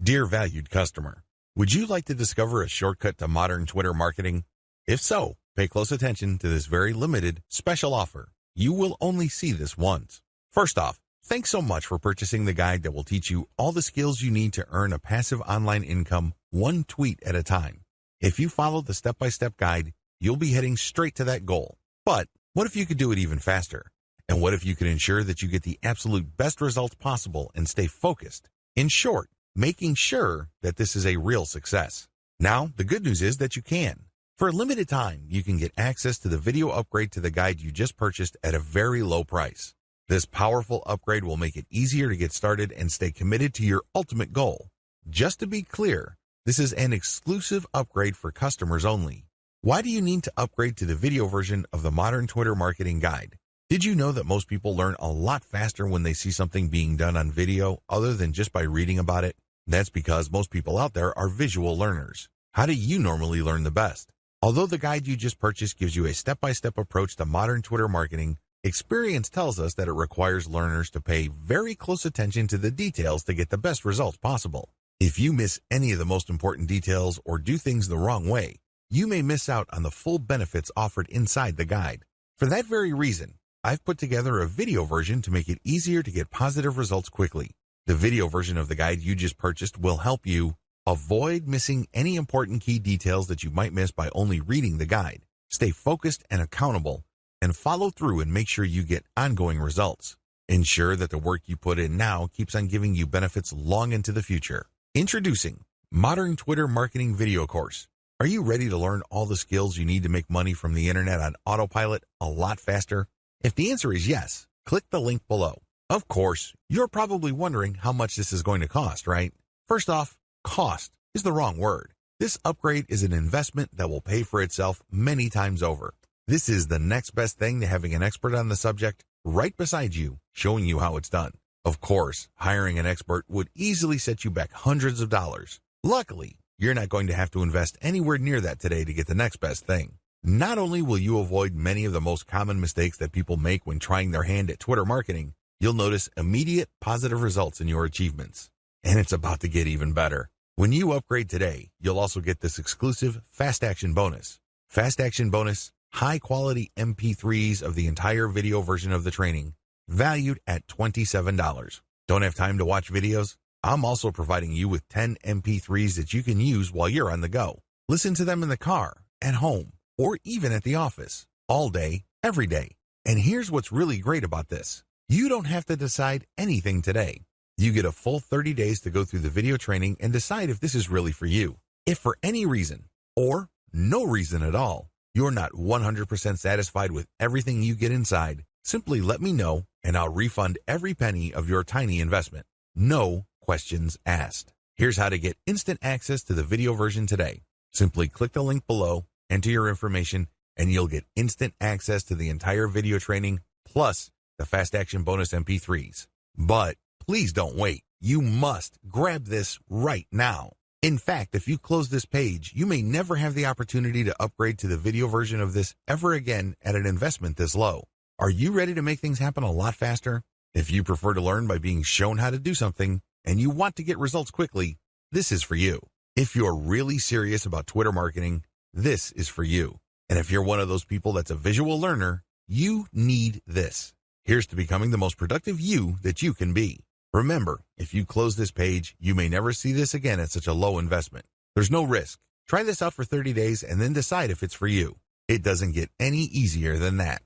Dear valued customer, would you like to discover a shortcut to modern Twitter marketing? If so, pay close attention to this very limited special offer. You will only see this once. First off, thanks so much for purchasing the guide that will teach you all the skills you need to earn a passive online income one tweet at a time. If you follow the step-by-step guide, you'll be heading straight to that goal. But what if you could do it even faster? And what if you could ensure that you get the absolute best results possible and stay focused? In short, making sure that this is a real success. Now, the good news is that you can. For a limited time, you can get access to the video upgrade to the guide you just purchased at a very low price. This powerful upgrade will make it easier to get started and stay committed to your ultimate goal. Just to be clear, this is an exclusive upgrade for customers only. Why do you need to upgrade to the video version of the Modern Twitter Marketing Guide? Did you know that most people learn a lot faster when they see something being done on video other than just by reading about it? That's because most people out there are visual learners. How do you normally learn the best? Although the guide you just purchased gives you a step-by-step approach to modern Twitter marketing, experience tells us that it requires learners to pay very close attention to the details to get the best results possible. If you miss any of the most important details or do things the wrong way, you may miss out on the full benefits offered inside the guide. For that very reason, I've put together a video version to make it easier to get positive results quickly. The video version of the guide you just purchased will help you avoid missing any important key details that you might miss by only reading the guide, stay focused and accountable, and follow through and make sure you get ongoing results. Ensure that the work you put in now keeps on giving you benefits long into the future. Introducing Modern Twitter Marketing Video Course. Are you ready to learn all the skills you need to make money from the internet on autopilot a lot faster? If the answer is yes, click the link below. Of course, you're probably wondering how much this is going to cost, right? First off, cost is the wrong word. This upgrade is an investment that will pay for itself many times over. This is the next best thing to having an expert on the subject right beside you, showing you how it's done. Of course, hiring an expert would easily set you back hundreds of dollars. Luckily, you're not going to have to invest anywhere near that today to get the next best thing. Not only will you avoid many of the most common mistakes that people make when trying their hand at Twitter marketing, you'll notice immediate positive results in your achievements. And it's about to get even better. When you upgrade today, you'll also get this exclusive Fast Action Bonus. Fast Action Bonus, high-quality MP3s of the entire video version of the training, valued at $27. Don't have time to watch videos? I'm also providing you with 10 MP3s that you can use while you're on the go. Listen to them in the car, at home, or even at the office, all day, every day. And here's what's really great about this. You don't have to decide anything today. You get a full 30 days to go through the video training and decide if this is really for you. If for any reason, or no reason at all, you're not 100% satisfied with everything you get inside, simply let me know and I'll refund every penny of your tiny investment. No questions asked. Here's how to get instant access to the video version today. Simply click the link below, enter your information, and you'll get instant access to the entire video training plus the Fast Action Bonus MP3s. But please don't wait. You must grab this right now. In fact, if you close this page, you may never have the opportunity to upgrade to the video version of this ever again at an investment this low. Are you ready to make things happen a lot faster? If you prefer to learn by being shown how to do something and you want to get results quickly, this is for you. If you're really serious about Twitter marketing, this is for you. And if you're one of those people that's a visual learner, you need this. Here's to becoming the most productive you that you can be. Remember, if you close this page, you may never see this again at such a low investment. There's no risk. Try this out for 30 days and then decide if it's for you. It doesn't get any easier than that.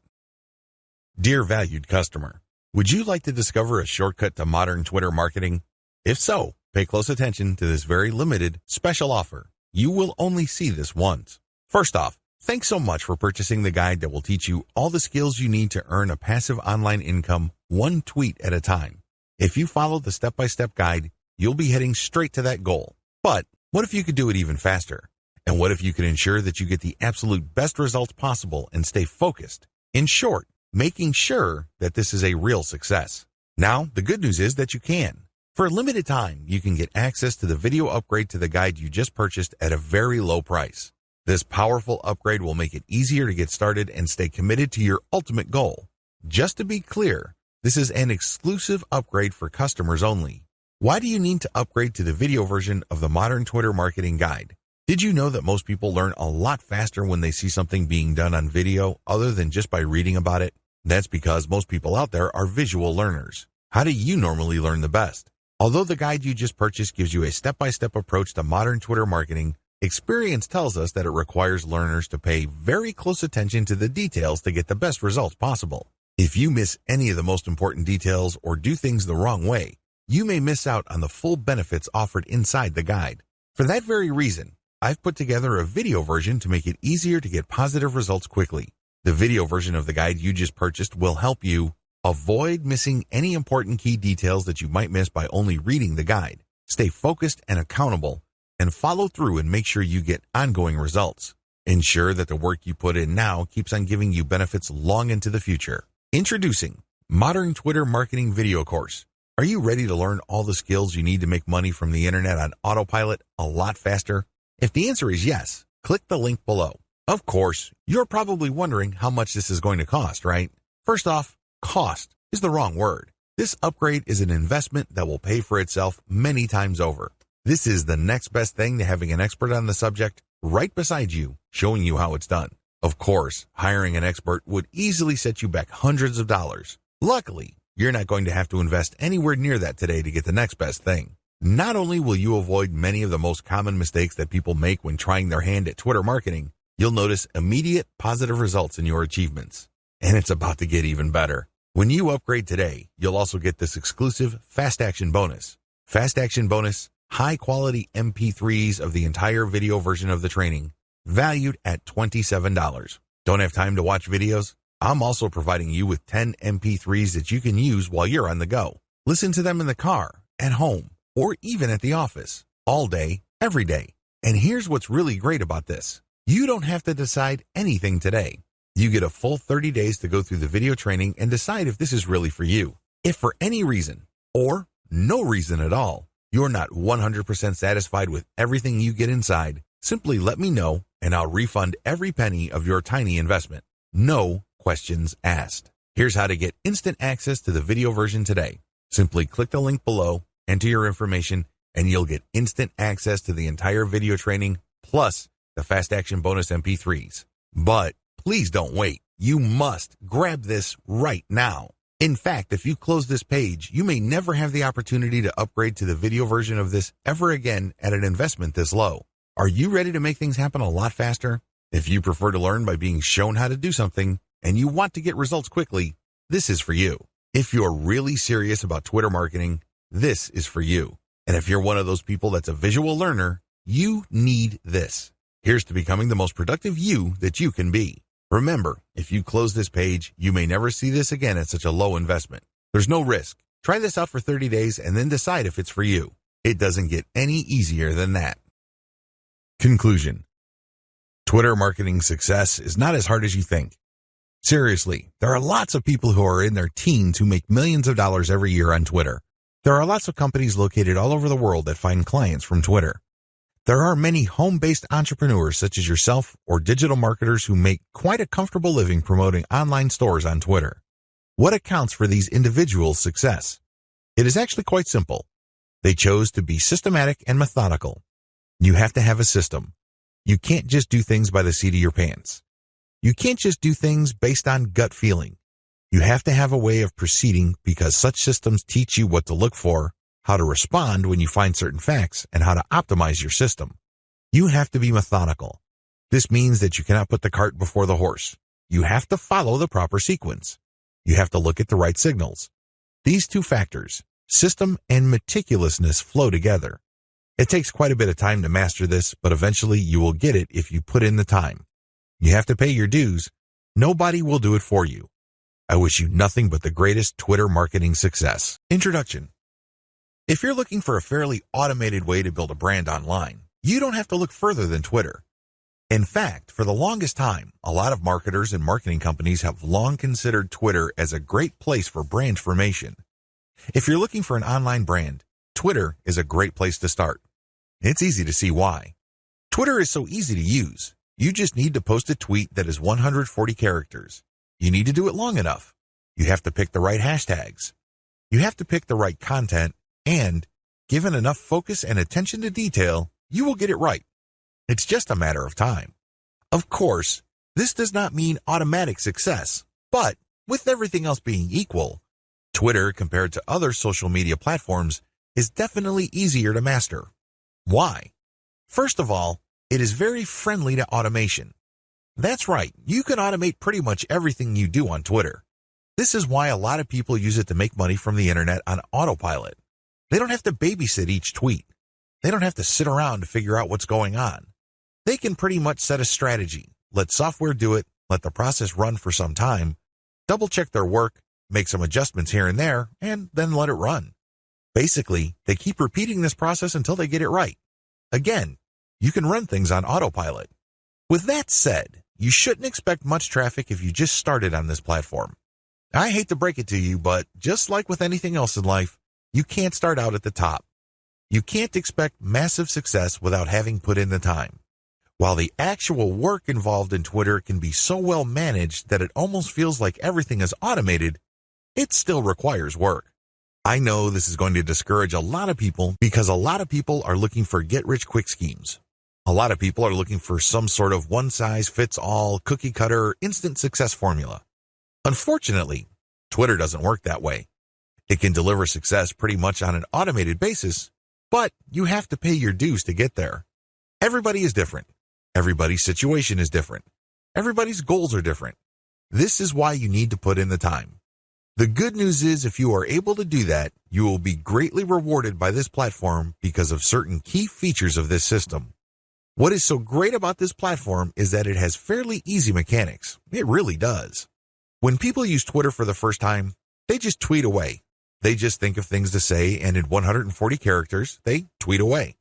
Dear valued customer, would you like to discover a shortcut to modern Twitter marketing? If so, pay close attention to this very limited special offer. You will only see this once. First off, thanks so much for purchasing the guide that will teach you all the skills you need to earn a passive online income one tweet at a time. If you follow the step-by-step guide, you'll be heading straight to that goal. But what if you could do it even faster? And what if you could ensure that you get the absolute best results possible and stay focused? In short, making sure that this is a real success. Now, the good news is that you can. For a limited time, you can get access to the video upgrade to the guide you just purchased at a very low price. This powerful upgrade will make it easier to get started and stay committed to your ultimate goal. Just to be clear, this is an exclusive upgrade for customers only. Why do you need to upgrade to the video version of the Modern Twitter Marketing Guide? Did you know that most people learn a lot faster when they see something being done on video other than just by reading about it? That's because most people out there are visual learners. How do you normally learn the best? Although the guide you just purchased gives you a step-by-step approach to modern Twitter marketing, experience tells us that it requires learners to pay very close attention to the details to get the best results possible. If you miss any of the most important details or do things the wrong way, you may miss out on the full benefits offered inside the guide. For that very reason, I've put together a video version to make it easier to get positive results quickly. The video version of the guide you just purchased will help you avoid missing any important key details that you might miss by only reading the guide, stay focused and accountable, and follow through and make sure you get ongoing results. Ensure that the work you put in now keeps on giving you benefits long into the future. Introducing Modern Twitter Marketing Video Course. Are you ready to learn all the skills you need to make money from the internet on autopilot a lot faster? If the answer is yes, click the link below. Of course, you're probably wondering how much this is going to cost, right? First off, cost is the wrong word. This upgrade is an investment that will pay for itself many times over. This is the next best thing to having an expert on the subject right beside you, showing you how it's done. Of course, hiring an expert would easily set you back hundreds of dollars. Luckily, you're not going to have to invest anywhere near that today to get the next best thing. Not only will you avoid many of the most common mistakes that people make when trying their hand at Twitter marketing, you'll notice immediate positive results in your achievements. And it's about to get even better. When you upgrade today, you'll also get this exclusive Fast Action Bonus. Fast Action Bonus, high-quality MP3s of the entire video version of the training, valued at $27. Don't have time to watch videos? I'm also providing you with 10 MP3s that you can use while you're on the go. Listen to them in the car, at home, or even at the office, all day, every day. And here's what's really great about this. You don't have to decide anything today. You get a full 30 days to go through the video training and decide if this is really for you. If for any reason, or no reason at all, you're not 100% satisfied with everything you get inside, simply let me know and I'll refund every penny of your tiny investment. No questions asked. Here's how to get instant access to the video version today. Simply click the link below, enter your information, and you'll get instant access to the entire video training plus the Fast Action Bonus MP3s. But please don't wait. You must grab this right now. In fact, if you close this page, you may never have the opportunity to upgrade to the video version of this ever again at an investment this low. Are you ready to make things happen a lot faster? If you prefer to learn by being shown how to do something and you want to get results quickly, this is for you. If you're really serious about Twitter marketing, this is for you. And if you're one of those people that's a visual learner, you need this. Here's to becoming the most productive you that you can be. Remember, if you close this page, you may never see this again at such a low investment. There's no risk. Try this out for 30 days and then decide if it's for you. It doesn't get any easier than that. Conclusion. Twitter marketing success is not as hard as you think. Seriously, there are lots of people who are in their teens who make millions of dollars every year on Twitter. There are lots of companies located all over the world that find clients from Twitter. There are many home-based entrepreneurs such as yourself or digital marketers who make quite a comfortable living promoting online stores on Twitter. What accounts for these individuals' success? It is actually quite simple. They chose to be systematic and methodical. You have to have a system. You can't just do things by the seat of your pants. You can't just do things based on gut feeling. You have to have a way of proceeding because such systems teach you what to look for, how to respond when you find certain facts, and how to optimize your system. You have to be methodical. This means that you cannot put the cart before the horse. You have to follow the proper sequence. You have to look at the right signals. These two factors, system and meticulousness, flow together. It takes quite a bit of time to master this, but eventually you will get it if you put in the time. You have to pay your dues. Nobody will do it for you. I wish you nothing but the greatest Twitter marketing success. Introduction. If you're looking for a fairly automated way to build a brand online, you don't have to look further than Twitter. In fact, for the longest time, a lot of marketers and marketing companies have long considered Twitter as a great place for brand formation. If you're looking for an online brand, Twitter is a great place to start. It's easy to see why. Twitter is so easy to use. You just need to post a tweet that is 140 characters. You need to do it long enough. You have to pick the right hashtags. You have to pick the right content, and given enough focus and attention to detail, you will get it right. It's just a matter of time. Of course, this does not mean automatic success, but with everything else being equal, Twitter compared to other social media platforms is definitely easier to master. Why? First of all, it is very friendly to automation. That's right, you can automate pretty much everything you do on Twitter. This is why a lot of people use it to make money from the internet on autopilot. They don't have to babysit each tweet. They don't have to sit around to figure out what's going on. They can pretty much set a strategy, let software do it, let the process run for some time, double-check their work, make some adjustments here and there, and then let it run. Basically, they keep repeating this process until they get it right. Again, you can run things on autopilot. With that said, you shouldn't expect much traffic if you just started on this platform. I hate to break it to you, but just like with anything else in life, you can't start out at the top. You can't expect massive success without having put in the time. While the actual work involved in Twitter can be so well managed that it almost feels like everything is automated, it still requires work. I know this is going to discourage a lot of people because a lot of people are looking for get-rich-quick schemes. A lot of people are looking for some sort of one-size-fits-all, cookie-cutter, instant success formula. Unfortunately, Twitter doesn't work that way. It can deliver success pretty much on an automated basis, but you have to pay your dues to get there. Everybody is different. Everybody's situation is different. Everybody's goals are different. This is why you need to put in the time. The good news is if you are able to do that, you will be greatly rewarded by this platform because of certain key features of this system. What is so great about this platform is that it has fairly easy mechanics. It really does. When people use Twitter for the first time, they just tweet away. They just think of things to say, and in 140 characters, they tweet away.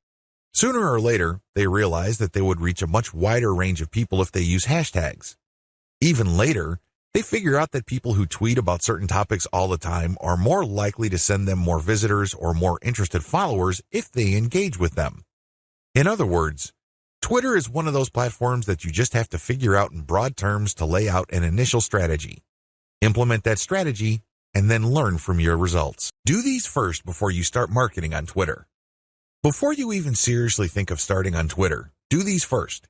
Sooner or later, they realize that they would reach a much wider range of people if they use hashtags. Even later, they figure out that people who tweet about certain topics all the time are more likely to send them more visitors or more interested followers if they engage with them. In other words, Twitter is one of those platforms that you just have to figure out in broad terms to lay out an initial strategy. Implement that strategy, and then learn from your results. Do these first before you start marketing on Twitter. Before you even seriously think of starting on Twitter, do these first.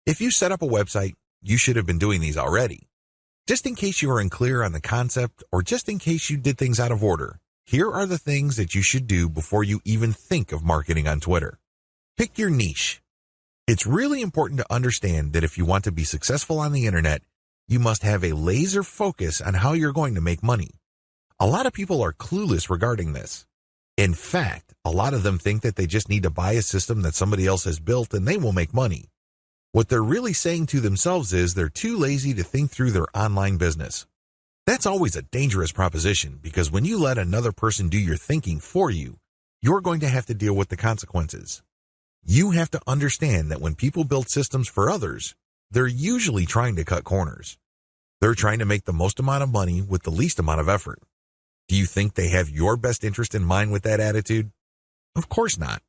If you set up a website, you should have been doing these already. Just in case you are unclear on the concept or just in case you did things out of order, here are the things that you should do before you even think of marketing on Twitter. Pick your niche. It's really important to understand that if you want to be successful on the internet, you must have a laser focus on how you're going to make money. A lot of people are clueless regarding this. In fact, a lot of them think that they just need to buy a system that somebody else has built and they will make money. What they're really saying to themselves is they're too lazy to think through their online business. That's always a dangerous proposition because when you let another person do your thinking for you, you're going to have to deal with the consequences. You have to understand that when people build systems for others, they're usually trying to cut corners. They're trying to make the most amount of money with the least amount of effort. Do you think they have your best interest in mind with that attitude? Of course not.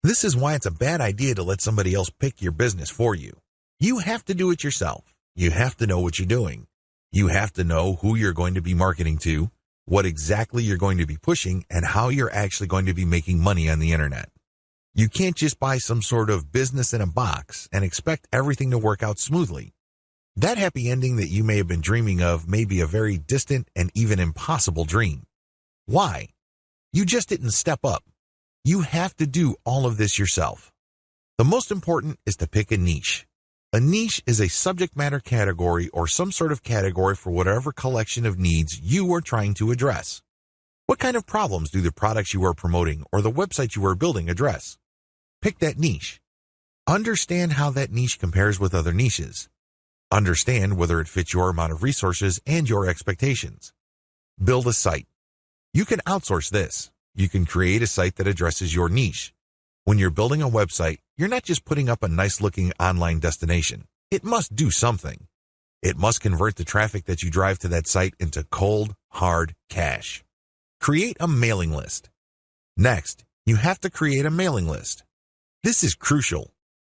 This is why it's a bad idea to let somebody else pick your business for you. You have to do it yourself. You have to know what you're doing. You have to know who you're going to be marketing to, what exactly you're going to be pushing, and how you're actually going to be making money on the internet. You can't just buy some sort of business in a box and expect everything to work out smoothly. That happy ending that you may have been dreaming of may be a very distant and even impossible dream. Why? You just didn't step up. You have to do all of this yourself. The most important is to pick a niche. A niche is a subject matter category or some sort of category for whatever collection of needs you are trying to address. What kind of problems do the products you are promoting or the website you are building address? Pick that niche. Understand how that niche compares with other niches. Understand whether it fits your amount of resources and your expectations. Build a site. You can outsource this. You can create a site that addresses your niche. When you're building a website, you're not just putting up a nice-looking online destination. It must do something. It must convert the traffic that you drive to that site into cold, hard cash. Create a mailing list. Next, you have to create a mailing list. This is crucial.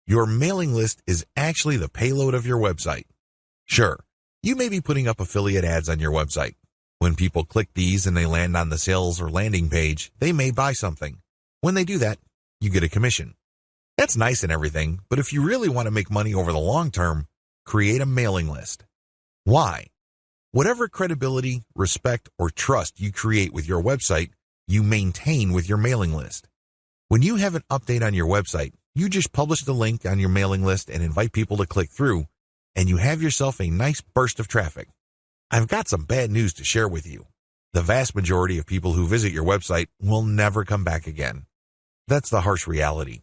Your mailing list is actually the payload of your website. Sure, you may be putting up affiliate ads on your website. When people click these and they land on the sales or landing page, they may buy something. When they do that, you get a commission. That's nice and everything, but if you really want to make money over the long term, create a mailing list. Why? Whatever credibility, respect, or trust you create with your website, you maintain with your mailing list. When you have an update on your website, you just publish the link on your mailing list and invite people to click through, and you have yourself a nice burst of traffic. I've got some bad news to share with you. The vast majority of people who visit your website will never come back again. That's the harsh reality.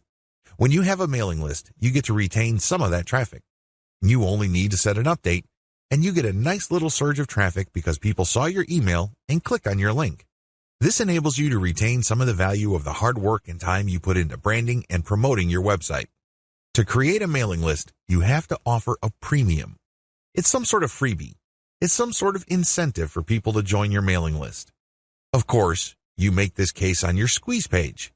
When you have a mailing list, you get to retain some of that traffic. You only need to set an update, and you get a nice little surge of traffic because people saw your email and clicked on your link. This enables you to retain some of the value of the hard work and time you put into branding and promoting your website. To create a mailing list, you have to offer a premium. It's some sort of freebie. It's some sort of incentive for people to join your mailing list. Of course, you make this case on your squeeze page.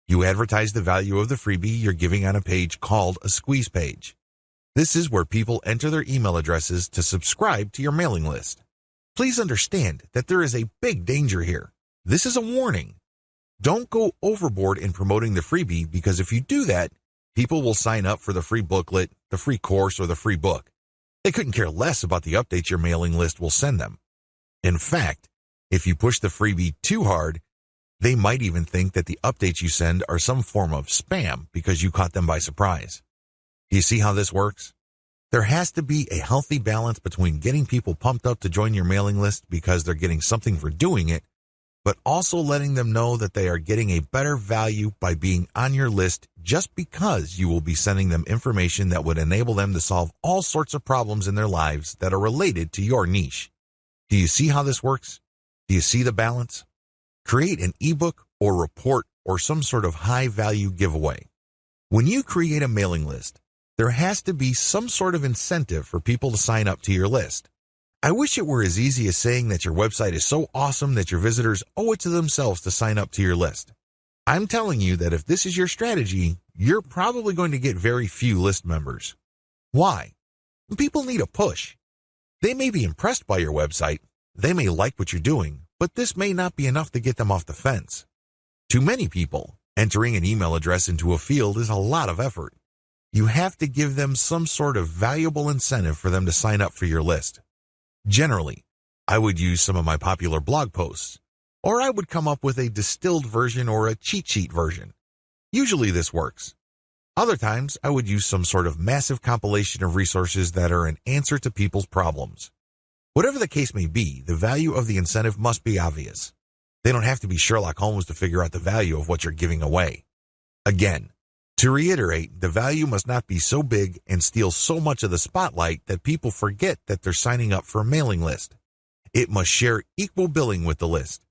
You advertise the value of the freebie you're giving on a page called a squeeze page. This is where people enter their email addresses to subscribe to your mailing list. Please understand that there is a big danger here. This is a warning. Don't go overboard in promoting the freebie because if you do that, people will sign up for the free booklet, the free course, or the free book. They couldn't care less about the updates your mailing list will send them. In fact, if you push the freebie too hard, they might even think that the updates you send are some form of spam because you caught them by surprise. Do you see how this works? There has to be a healthy balance between getting people pumped up to join your mailing list because they're getting something for doing it, but also letting them know that they are getting a better value by being on your list just because you will be sending them information that would enable them to solve all sorts of problems in their lives that are related to your niche. Do you see how this works? Do you see the balance? Create an ebook or report or some sort of high-value giveaway. When you create a mailing list, there has to be some sort of incentive for people to sign up to your list. I wish it were as easy as saying that your website is so awesome that your visitors owe it to themselves to sign up to your list. I'm telling you that if this is your strategy, you're probably going to get very few list members. Why? People need a push. They may be impressed by your website, they may like what you're doing, but this may not be enough to get them off the fence. To many people, entering an email address into a field is a lot of effort. You have to give them some sort of valuable incentive for them to sign up for your list. Generally, I would use some of my popular blog posts, or I would come up with a distilled version or a cheat sheet version. Usually this works. Other times, I would use some sort of massive compilation of resources that are an answer to people's problems. Whatever the case may be, the value of the incentive must be obvious. They don't have to be Sherlock Holmes to figure out the value of what you're giving away. Again, to reiterate, the value must not be so big and steal so much of the spotlight that people forget that they're signing up for a mailing list. It must share equal billing with the list.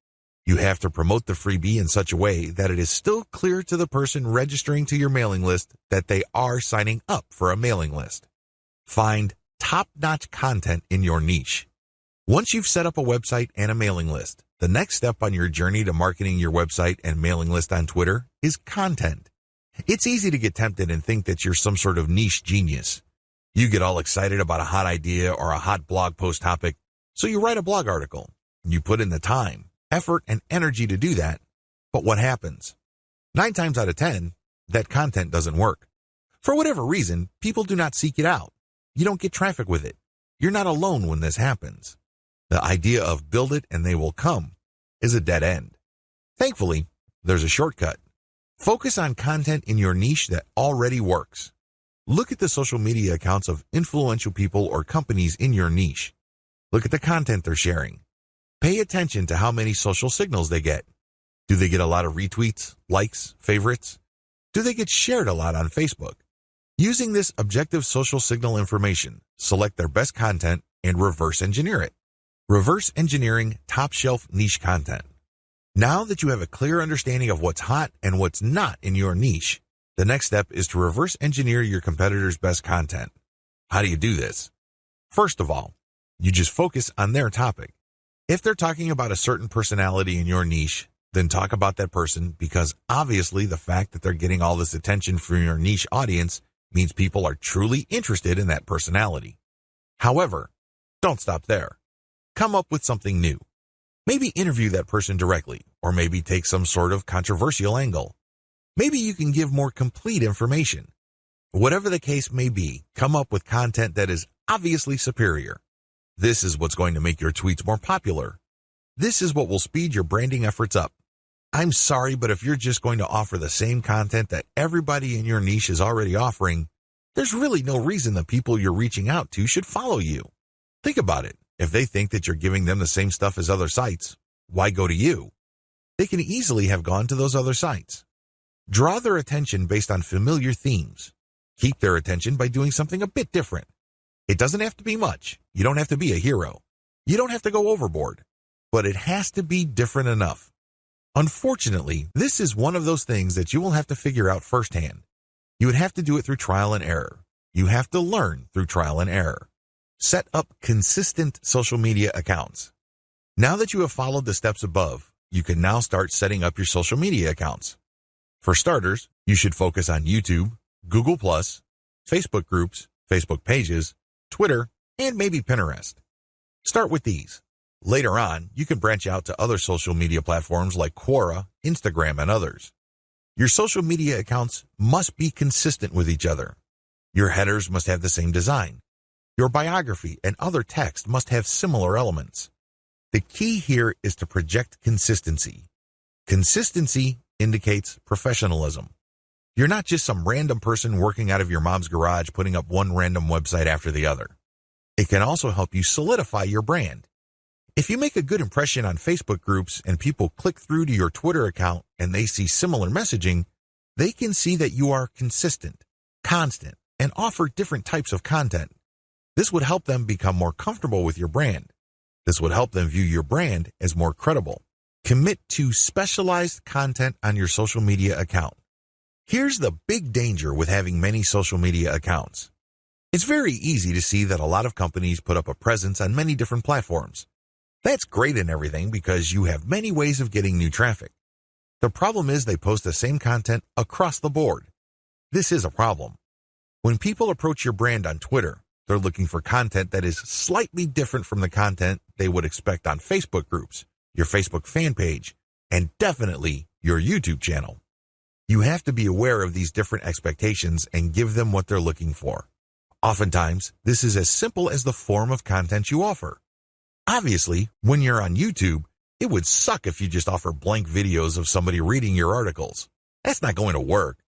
You have to promote the freebie in such a way that it is still clear to the person registering to your mailing list that they are signing up for a mailing list. Find top-notch content in your niche. Once you've set up a website and a mailing list, the next step on your journey to marketing your website and mailing list on Twitter is content. It's easy to get tempted and think that you're some sort of niche genius. You get all excited about a hot idea or a hot blog post topic, so you write a blog article. You put in the time, effort, and energy to do that, but what happens? 9 times out of 10, that content doesn't work. For whatever reason, people do not seek it out. You don't get traffic with it. You're not alone when this happens. The idea of build it and they will come is a dead end. Thankfully, there's a shortcut. Focus on content in your niche that already works. Look at the social media accounts of influential people or companies in your niche. Look at the content they're sharing. Pay attention to how many social signals they get. Do they get a lot of retweets, likes, favorites? Do they get shared a lot on Facebook? Using this objective social signal information, select their best content and reverse engineer it. Reverse engineering top-shelf niche content. Now that you have a clear understanding of what's hot and what's not in your niche, the next step is to reverse engineer your competitors' best content. How do you do this? First of all, you just focus on their topic. If they're talking about a certain personality in your niche, then talk about that person because obviously the fact that they're getting all this attention from your niche audience means people are truly interested in that personality. However, don't stop there. Come up with something new. Maybe interview that person directly, or maybe take some sort of controversial angle. Maybe you can give more complete information. Whatever the case may be, come up with content that is obviously superior. This is what's going to make your tweets more popular. This is what will speed your branding efforts up. I'm sorry, but if you're just going to offer the same content that everybody in your niche is already offering, there's really no reason the people you're reaching out to should follow you. Think about it. If they think that you're giving them the same stuff as other sites, why go to you? They can easily have gone to those other sites. Draw their attention based on familiar themes. Keep their attention by doing something a bit different. It doesn't have to be much. You don't have to be a hero. You don't have to go overboard. But it has to be different enough. Unfortunately, this is one of those things that you will have to figure out firsthand. You would have to do it through trial and error. You have to learn through trial and error. Set up consistent social media accounts. Now that you have followed the steps above, you can now start setting up your social media accounts. For starters, you should focus on YouTube, Google+, Facebook groups, Facebook pages, Twitter, and maybe Pinterest. Start with these. Later on, you can branch out to other social media platforms like Quora, Instagram, and others. Your social media accounts must be consistent with each other. Your headers must have the same design. Your biography and other text must have similar elements. The key here is to project consistency. Consistency indicates professionalism. You're not just some random person working out of your mom's garage putting up one random website after the other. It can also help you solidify your brand. If you make a good impression on Facebook groups and people click through to your Twitter account and they see similar messaging, they can see that you are consistent, constant, and offer different types of content. This would help them become more comfortable with your brand. This would help them view your brand as more credible. Commit to specialized content on your social media account. Here's the big danger with having many social media accounts. It's very easy to see that a lot of companies put up a presence on many different platforms. That's great and everything because you have many ways of getting new traffic. The problem is they post the same content across the board. This is a problem. When people approach your brand on Twitter, they're looking for content that is slightly different from the content they would expect on Facebook groups, your Facebook fan page, and definitely your YouTube channel. You have to be aware of these different expectations and give them what they're looking for. Oftentimes, this is as simple as the form of content you offer. Obviously, when you're on YouTube, it would suck if you just offer blank videos of somebody reading your articles. That's not going to work.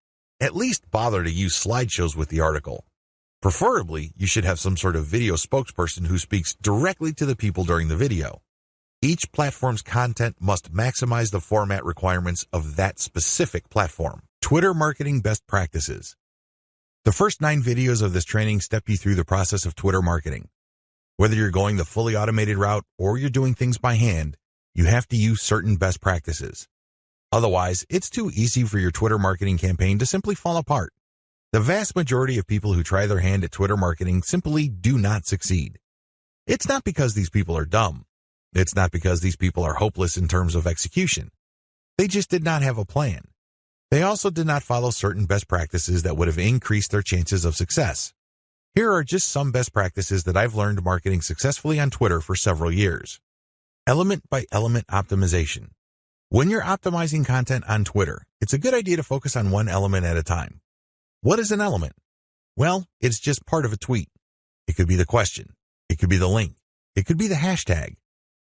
At least bother to use slideshows with the article. Preferably, you should have some sort of video spokesperson who speaks directly to the people during the video. Each platform's content must maximize the format requirements of that specific platform. Twitter marketing best practices. The first 9 videos of this training step you through the process of Twitter marketing. Whether you're going the fully automated route or you're doing things by hand, you have to use certain best practices. Otherwise, it's too easy for your Twitter marketing campaign to simply fall apart. The vast majority of people who try their hand at Twitter marketing simply do not succeed. It's not because these people are dumb. It's not because these people are hopeless in terms of execution. They just did not have a plan. They also did not follow certain best practices that would have increased their chances of success. Here are just some best practices that I've learned marketing successfully on Twitter for several years. Element by element optimization. When you're optimizing content on Twitter, it's a good idea to focus on one element at a time. What is an element? Well, it's just part of a tweet. It could be the question. It could be the link. It could be the hashtag.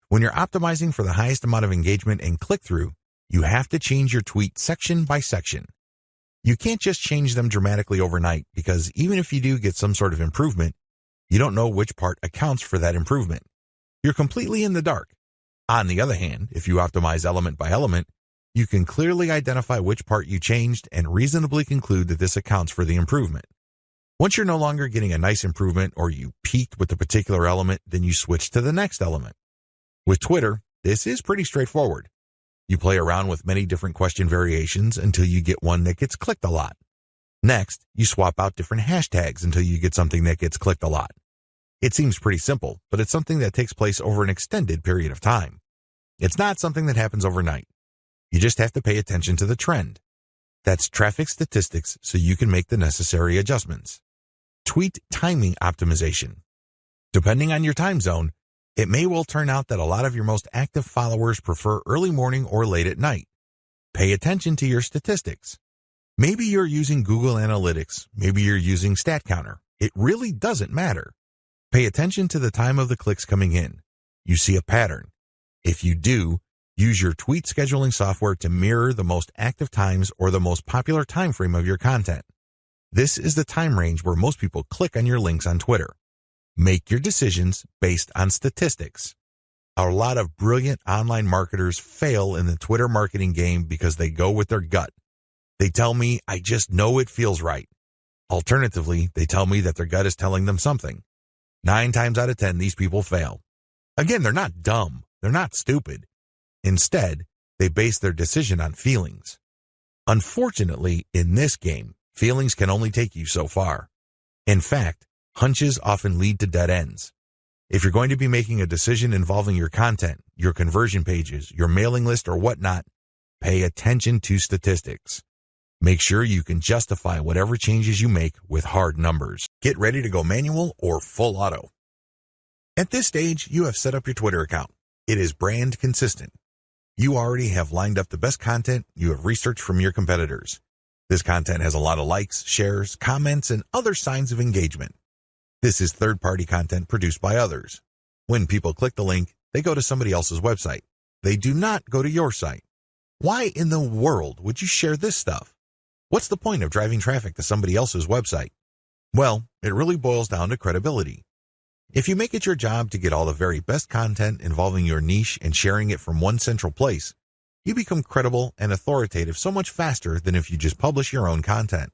When you're optimizing for the highest amount of engagement and click-through, you have to change your tweet section by section. You can't just change them dramatically overnight because even if you do get some sort of improvement, you don't know which part accounts for that improvement. You're completely in the dark. On the other hand, if you optimize element by element, you can clearly identify which part you changed and reasonably conclude that this accounts for the improvement. Once you're no longer getting a nice improvement or you peaked with a particular element, then you switch to the next element. With Twitter, this is pretty straightforward. You play around with many different question variations until you get one that gets clicked a lot. Next, you swap out different hashtags until you get something that gets clicked a lot. It seems pretty simple, but it's something that takes place over an extended period of time. It's not something that happens overnight. You just have to pay attention to the trend. That's traffic statistics so you can make the necessary adjustments. Tweet timing optimization. Depending on your time zone, it may well turn out that a lot of your most active followers prefer early morning or late at night. Pay attention to your statistics. Maybe you're using Google Analytics. Maybe you're using StatCounter. It really doesn't matter. Pay attention to the time of the clicks coming in. You see a pattern. If you do, use your tweet scheduling software to mirror the most active times or the most popular time frame of your content. This is the time range where most people click on your links on Twitter. Make your decisions based on statistics. A lot of brilliant online marketers fail in the Twitter marketing game because they go with their gut. They tell me, I just know it feels right. Alternatively, they tell me that their gut is telling them something. 9 times out of 10, these people fail. Again, they're not dumb. They're not stupid. Instead, they base their decision on feelings. Unfortunately, in this game, feelings can only take you so far. In fact, hunches often lead to dead ends. If you're going to be making a decision involving your content, your conversion pages, your mailing list, or whatnot, pay attention to statistics. Make sure you can justify whatever changes you make with hard numbers. Get ready to go manual or full auto. At this stage, you have set up your Twitter account. It is brand consistent. You already have lined up the best content you have researched from your competitors. This content has a lot of likes, shares, comments, and other signs of engagement. This is third-party content produced by others. When people click the link, they go to somebody else's website. They do not go to your site. Why in the world would you share this stuff? What's the point of driving traffic to somebody else's website? Well, it really boils down to credibility. If you make it your job to get all the very best content involving your niche and sharing it from one central place, you become credible and authoritative so much faster than if you just publish your own content.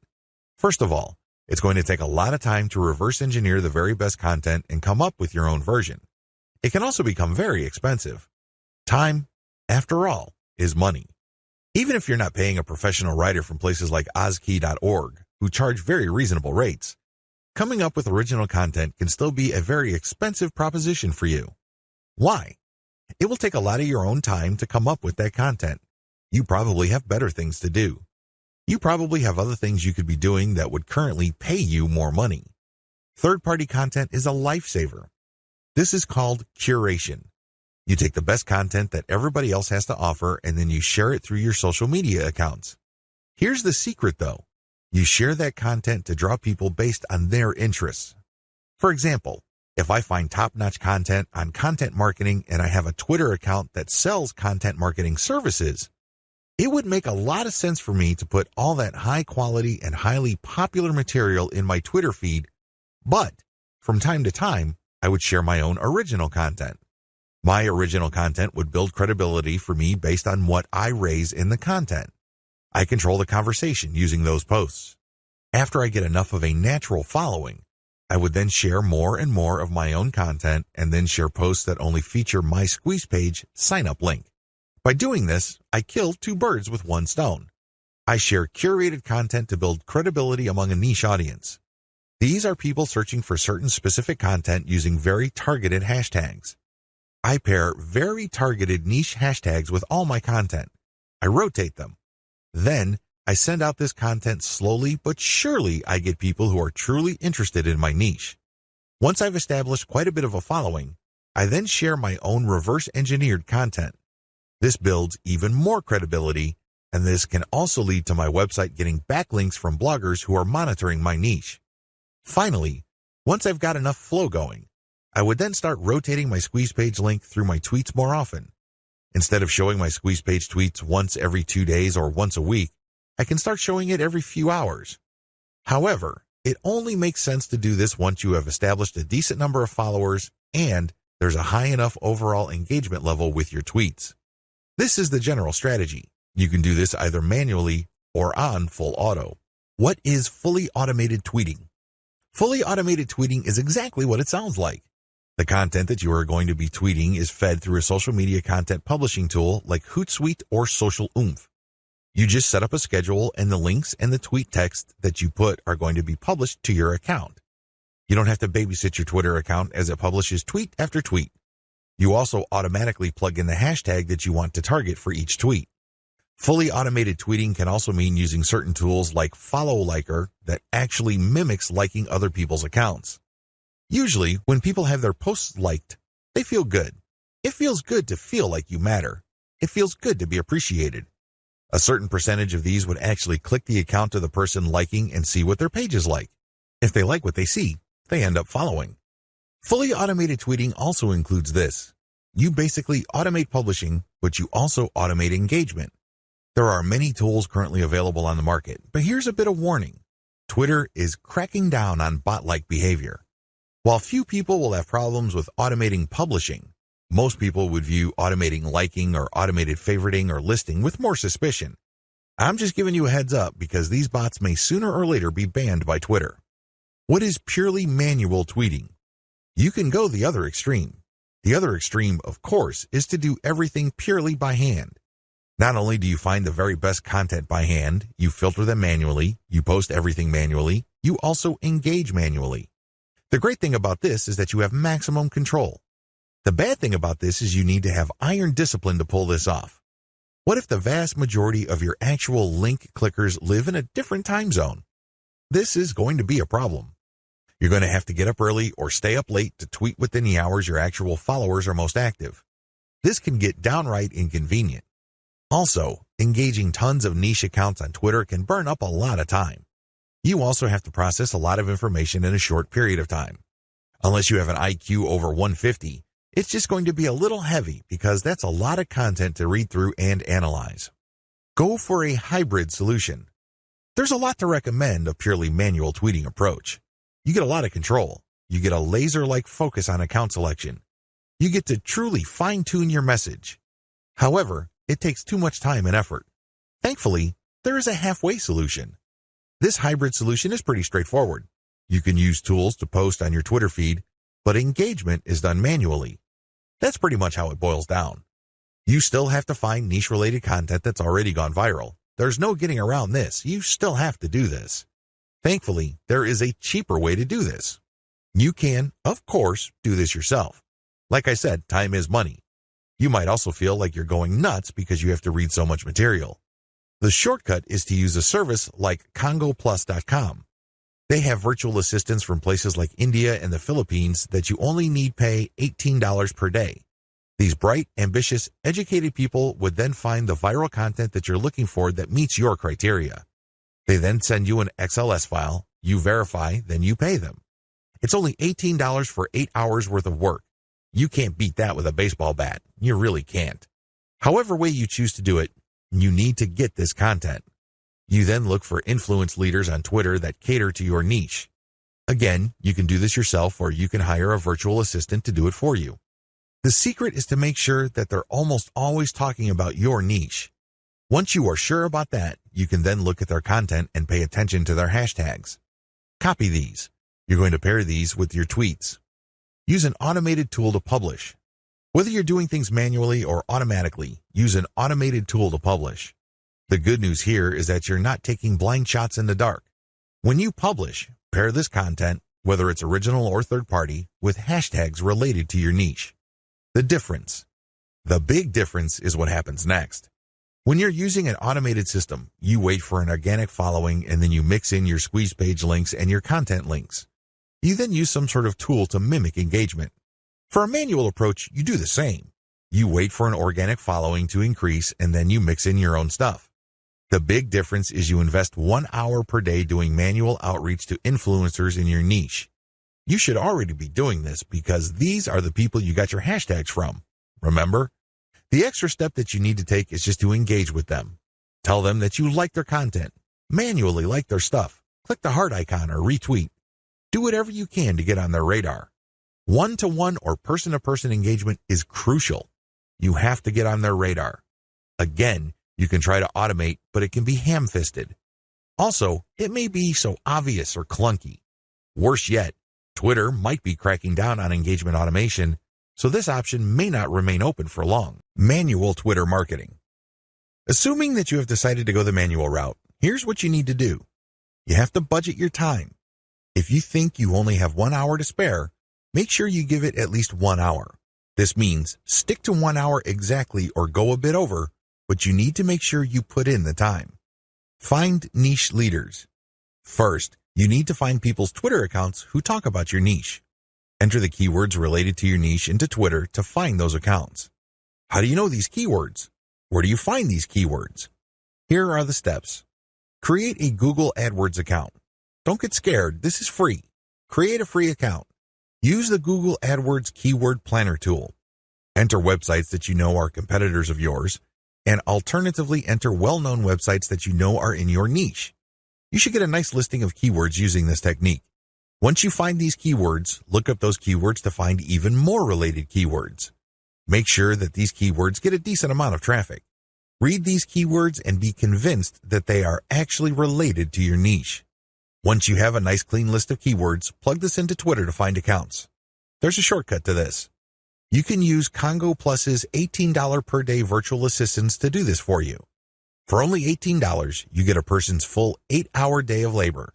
First of all, it's going to take a lot of time to reverse engineer the very best content and come up with your own version. It can also become very expensive. Time, after all, is money. Even if you're not paying a professional writer from places like Ozkey.org, who charge very reasonable rates, coming up with original content can still be a very expensive proposition for you. Why? It will take a lot of your own time to come up with that content. You probably have better things to do. You probably have other things you could be doing that would currently pay you more money. Third-party content is a lifesaver. This is called curation. You take the best content that everybody else has to offer and then you share it through your social media accounts. Here's the secret though. You share that content to draw people based on their interests. For example, if I find top-notch content on content marketing and I have a Twitter account that sells content marketing services, it would make a lot of sense for me to put all that high-quality and highly popular material in my Twitter feed, but from time to time, I would share my own original content. My original content would build credibility for me based on what I raise in the content. I control the conversation using those posts. After I get enough of a natural following, I would then share more and more of my own content and then share posts that only feature my Squeeze Page sign-up link. By doing this, I kill 2 birds with 1 stone. I share curated content to build credibility among a niche audience. These are people searching for certain specific content using very targeted hashtags. I pair very targeted niche hashtags with all my content. I rotate them. Then, I send out this content slowly but surely. I get people who are truly interested in my niche. Once I've established quite a bit of a following, I then share my own reverse-engineered content. This builds even more credibility, and this can also lead to my website getting backlinks from bloggers who are monitoring my niche. Finally, once I've got enough flow going, I would then start rotating my Squeeze Page link through my tweets more often. Instead of showing my Squeeze Page tweets once every 2 days or once a week, I can start showing it every few hours. However, it only makes sense to do this once you have established a decent number of followers and there's a high enough overall engagement level with your tweets. This is the general strategy. You can do this either manually or on full auto. What is fully automated tweeting? Fully automated tweeting is exactly what it sounds like. The content that you are going to be tweeting is fed through a social media content publishing tool like Hootsuite or Social Oomph. You just set up a schedule and the links and the tweet text that you put are going to be published to your account. You don't have to babysit your Twitter account as it publishes tweet after tweet. You also automatically plug in the hashtag that you want to target for each tweet. Fully automated tweeting can also mean using certain tools like Follow Liker that actually mimics liking other people's accounts. Usually, when people have their posts liked, they feel good. It feels good to feel like you matter. It feels good to be appreciated. A certain percentage of these would actually click the account of the person liking and see what their page is like. If they like what they see, they end up following. Fully automated tweeting also includes this. You basically automate publishing, but you also automate engagement. There are many tools currently available on the market, but here's a bit of warning. Twitter is cracking down on bot-like behavior. While few people will have problems with automating publishing, most people would view automating liking or automated favoriting or listing with more suspicion. I'm just giving you a heads up because these bots may sooner or later be banned by Twitter. What is purely manual tweeting? You can go the other extreme. The other extreme, of course, is to do everything purely by hand. Not only do you find the very best content by hand, you filter them manually, you post everything manually, you also engage manually. The great thing about this is that you have maximum control. The bad thing about this is you need to have iron discipline to pull this off. What if the vast majority of your actual link clickers live in a different time zone? This is going to be a problem. You're going to have to get up early or stay up late to tweet within the hours your actual followers are most active. This can get downright inconvenient. Also, engaging tons of niche accounts on Twitter can burn up a lot of time. You also have to process a lot of information in a short period of time. Unless you have an IQ over 150, it's just going to be a little heavy because that's a lot of content to read through and analyze. Go for a hybrid solution. There's a lot to recommend a purely manual tweeting approach. You get a lot of control. You get a laser-like focus on account selection. You get to truly fine-tune your message. However, it takes too much time and effort. Thankfully, there is a halfway solution. This hybrid solution is pretty straightforward. You can use tools to post on your Twitter feed, but engagement is done manually. That's pretty much how it boils down. You still have to find niche-related content that's already gone viral. There's no getting around this. You still have to do this. Thankfully, there is a cheaper way to do this. You can, of course, do this yourself. Like I said, time is money. You might also feel like you're going nuts because you have to read so much material. The shortcut is to use a service like congoplus.com. They have virtual assistants from places like India and the Philippines that you only need pay $18 per day. These bright, ambitious, educated people would then find the viral content that you're looking for that meets your criteria. They then send you an XLS file, you verify, then you pay them. It's only $18 for 8 hours worth of work. You can't beat that with a baseball bat. You really can't. However way you choose to do it, you need to get this content. You then look for influence leaders on Twitter that cater to your niche. Again, you can do this yourself or you can hire a virtual assistant to do it for you. The secret is to make sure that they're almost always talking about your niche. Once you are sure about that, you can then look at their content and pay attention to their hashtags. Copy these. You're going to pair these with your tweets. Use an automated tool to publish. Whether you're doing things manually or automatically, use an automated tool to publish. The good news here is that you're not taking blind shots in the dark. When you publish, pair this content, whether it's original or third-party, with hashtags related to your niche. The difference. The big difference is what happens next. When you're using an automated system, you wait for an organic following and then you mix in your squeeze page links and your content links. You then use some sort of tool to mimic engagement. For a manual approach, you do the same. You wait for an organic following to increase and then you mix in your own stuff. The big difference is you invest 1 hour per day doing manual outreach to influencers in your niche. You should already be doing this because these are the people you got your hashtags from. Remember? The extra step that you need to take is just to engage with them. Tell them that you like their content. Manually like their stuff. Click the heart icon or retweet. Do whatever you can to get on their radar. One-to-one or person-to-person engagement is crucial. You have to get on their radar. Again, you can try to automate, but it can be ham-fisted. Also, it may be so obvious or clunky. Worse yet, Twitter might be cracking down on engagement automation, so this option may not remain open for long. Manual Twitter marketing. Assuming that you have decided to go the manual route, here's what you need to do. You have to budget your time. If you think you only have 1 hour to spare, make sure you give it at least 1 hour. This means stick to 1 hour exactly or go a bit over, but you need to make sure you put in the time. Find niche leaders. First, you need to find people's Twitter accounts who talk about your niche. Enter the keywords related to your niche into Twitter to find those accounts. How do you know these keywords? Where do you find these keywords? Here are the steps. Create a Google AdWords account. Don't get scared, this is free. Create a free account. Use the Google AdWords Keyword Planner tool. Enter websites that you know are competitors of yours, and alternatively enter well-known websites that you know are in your niche. You should get a nice listing of keywords using this technique. Once you find these keywords, look up those keywords to find even more related keywords. Make sure that these keywords get a decent amount of traffic. Read these keywords and be convinced that they are actually related to your niche. Once you have a nice clean list of keywords, plug this into Twitter to find accounts. There's a shortcut to this. You can use Congo Plus's $18 per day virtual assistants to do this for you. For only $18, you get a person's full 8-hour day of labor.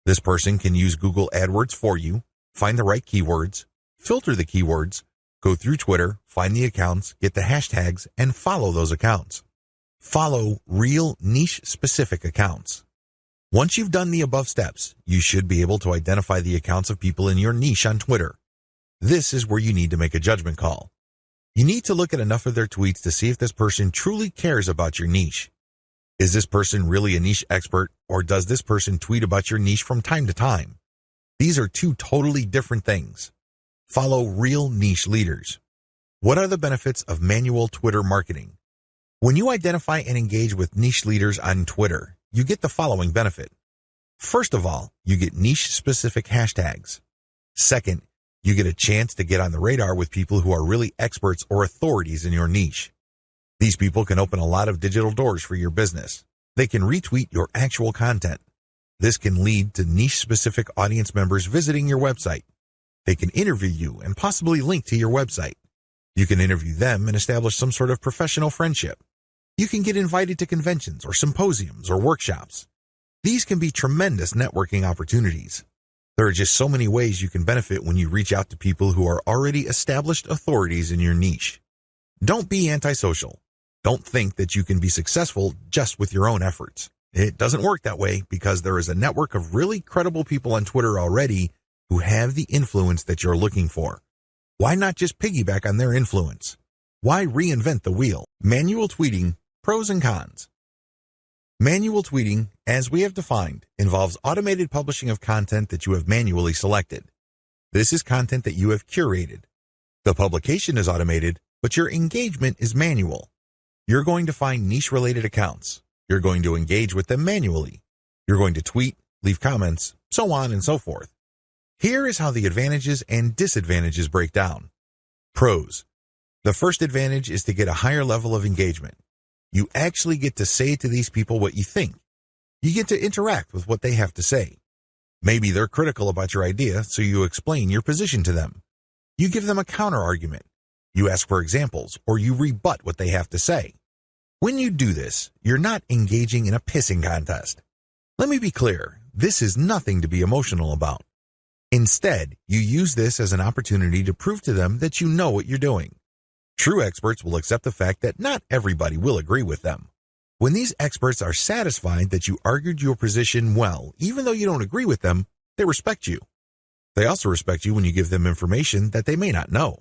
This person can use Google AdWords for you, find the right keywords, filter the keywords, go through Twitter, find the accounts, get the hashtags, and follow those accounts. Follow real niche-specific accounts. Once you've done the above steps, you should be able to identify the accounts of people in your niche on Twitter. This is where you need to make a judgment call. You need to look at enough of their tweets to see if this person truly cares about your niche. Is this person really a niche expert, or does this person tweet about your niche from time to time? These are two totally different things. Follow real niche leaders. What are the benefits of manual Twitter marketing? When you identify and engage with niche leaders on Twitter, you get the following benefit. First of all, you get niche-specific hashtags. Second, you get a chance to get on the radar with people who are really experts or authorities in your niche. These people can open a lot of digital doors for your business. They can retweet your actual content. This can lead to niche-specific audience members visiting your website. They can interview you and possibly link to your website. You can interview them and establish some sort of professional friendship. You can get invited to conventions or symposiums or workshops. These can be tremendous networking opportunities. There are just so many ways you can benefit when you reach out to people who are already established authorities in your niche. Don't be antisocial. Don't think that you can be successful just with your own efforts. It doesn't work that way because there is a network of really credible people on Twitter already who have the influence that you're looking for. Why not just piggyback on their influence? Why reinvent the wheel? Manual tweeting, pros and cons. Manual tweeting, as we have defined, involves automated publishing of content that you have manually selected. This is content that you have curated. The publication is automated, but your engagement is manual. You're going to find niche-related accounts. You're going to engage with them manually. You're going to tweet, leave comments, so on and so forth. Here is how the advantages and disadvantages break down. Pros. The first advantage is to get a higher level of engagement. You actually get to say to these people what you think. You get to interact with what they have to say. Maybe they're critical about your idea, so you explain your position to them. You give them a counter-argument. You ask for examples, or you rebut what they have to say. When you do this, you're not engaging in a pissing contest. Let me be clear, this is nothing to be emotional about. Instead, you use this as an opportunity to prove to them that you know what you're doing. True experts will accept the fact that not everybody will agree with them. When these experts are satisfied that you argued your position well, even though you don't agree with them, they respect you. They also respect you when you give them information that they may not know.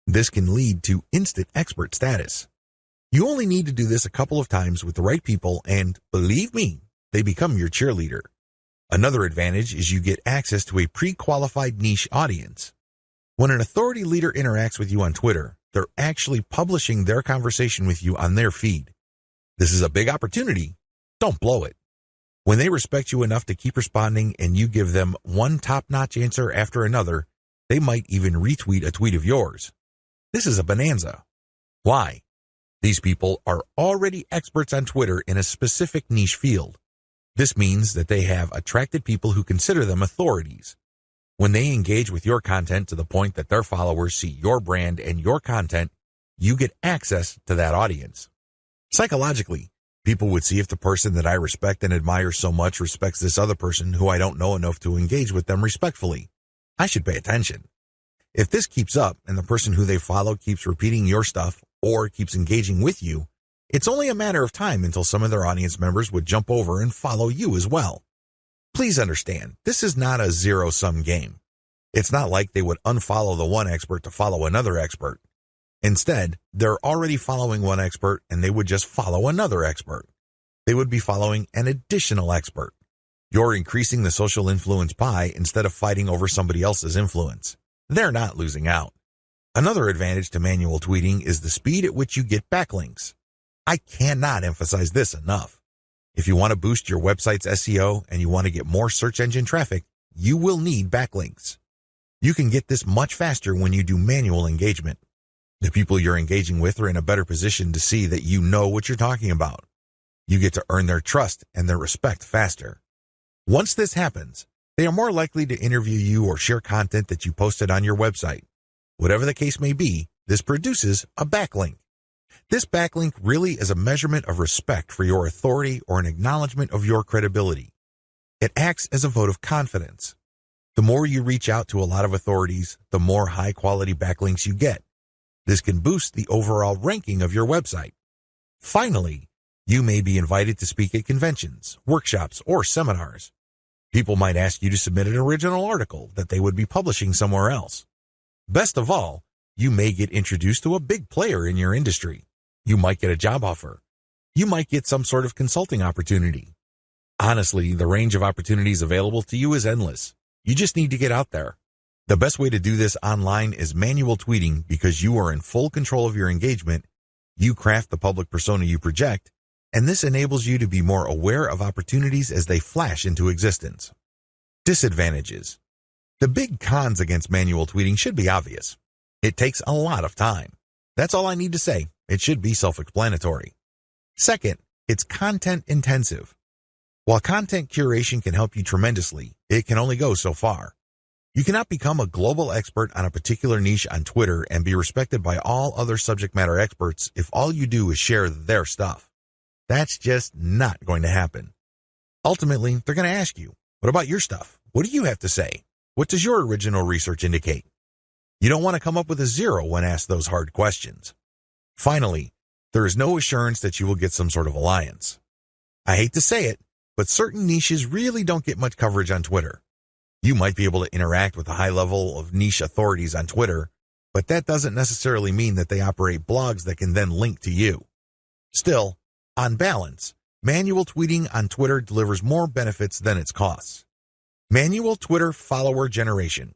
This can lead to instant expert status. You only need to do this a couple of times with the right people and, believe me, they become your cheerleader. Another advantage is you get access to a pre-qualified niche audience. When an authority leader interacts with you on Twitter, they're actually publishing their conversation with you on their feed. This is a big opportunity. Don't blow it. When they respect you enough to keep responding and you give them one top-notch answer after another, they might even retweet a tweet of yours. This is a bonanza. Why? These people are already experts on Twitter in a specific niche field. This means that they have attracted people who consider them authorities. When they engage with your content to the point that their followers see your brand and your content, you get access to that audience. Psychologically, people would see if the person that I respect and admire so much respects this other person who I don't know enough to engage with them respectfully. I should pay attention. If this keeps up and the person who they follow keeps repeating your stuff or keeps engaging with you, it's only a matter of time until some of their audience members would jump over and follow you as well. Please understand, this is not a zero-sum game. It's not like they would unfollow the one expert to follow another expert. Instead, they're already following one expert and they would just follow another expert. They would be following an additional expert. You're increasing the social influence pie instead of fighting over somebody else's influence. They're not losing out. Another advantage to manual tweeting is the speed at which you get backlinks. I cannot emphasize this enough. If you want to boost your website's SEO and you want to get more search engine traffic, you will need backlinks. You can get this much faster when you do manual engagement. The people you're engaging with are in a better position to see that you know what you're talking about. You get to earn their trust and their respect faster. Once this happens, they are more likely to interview you or share content that you posted on your website. Whatever the case may be, this produces a backlink. This backlink really is a measurement of respect for your authority or an acknowledgement of your credibility. It acts as a vote of confidence. The more you reach out to a lot of authorities, the more high-quality backlinks you get. This can boost the overall ranking of your website. Finally, you may be invited to speak at conventions, workshops, or seminars. People might ask you to submit an original article that they would be publishing somewhere else. Best of all, you may get introduced to a big player in your industry. You might get a job offer. You might get some sort of consulting opportunity. Honestly, the range of opportunities available to you is endless. You just need to get out there. The best way to do this online is manual tweeting because you are in full control of your engagement. You craft the public persona you project, and this enables you to be more aware of opportunities as they flash into existence. Disadvantages. The big cons against manual tweeting should be obvious. It takes a lot of time. That's all I need to say. It should be self-explanatory. Second, it's content intensive. While content curation can help you tremendously, it can only go so far. You cannot become a global expert on a particular niche on Twitter and be respected by all other subject matter experts if all you do is share their stuff. That's just not going to happen. Ultimately, they're going to ask you, what about your stuff? What do you have to say? What does your original research indicate? You don't want to come up with a zero when asked those hard questions. Finally, there is no assurance that you will get some sort of alliance. I hate to say it, but certain niches really don't get much coverage on Twitter. You might be able to interact with a high level of niche authorities on Twitter, but that doesn't necessarily mean that they operate blogs that can then link to you. Still, on balance, manual tweeting on Twitter delivers more benefits than its costs. Manual Twitter follower generation.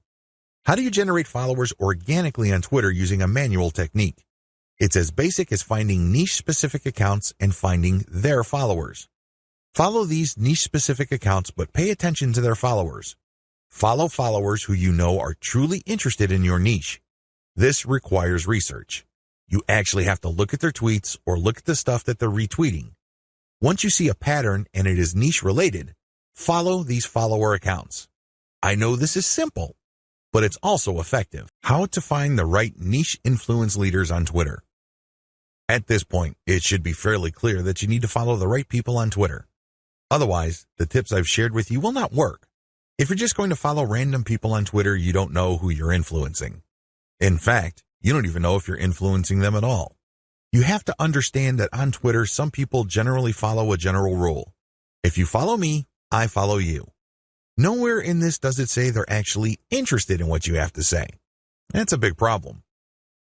How do you generate followers organically on Twitter using a manual technique? It's as basic as finding niche-specific accounts and finding their followers. Follow these niche-specific accounts, but pay attention to their followers. Follow followers who you know are truly interested in your niche. This requires research. You actually have to look at their tweets or look at the stuff that they're retweeting. Once you see a pattern and it is niche-related, follow these follower accounts. I know this is simple, but it's also effective. How to find the right niche influence leaders on Twitter. At this point, it should be fairly clear that you need to follow the right people on Twitter. Otherwise, the tips I've shared with you will not work. If you're just going to follow random people on Twitter, you don't know who you're influencing. In fact, you don't even know if you're influencing them at all. You have to understand that on Twitter, some people generally follow a general rule. If you follow me, I follow you. Nowhere in this does it say they're actually interested in what you have to say. That's a big problem.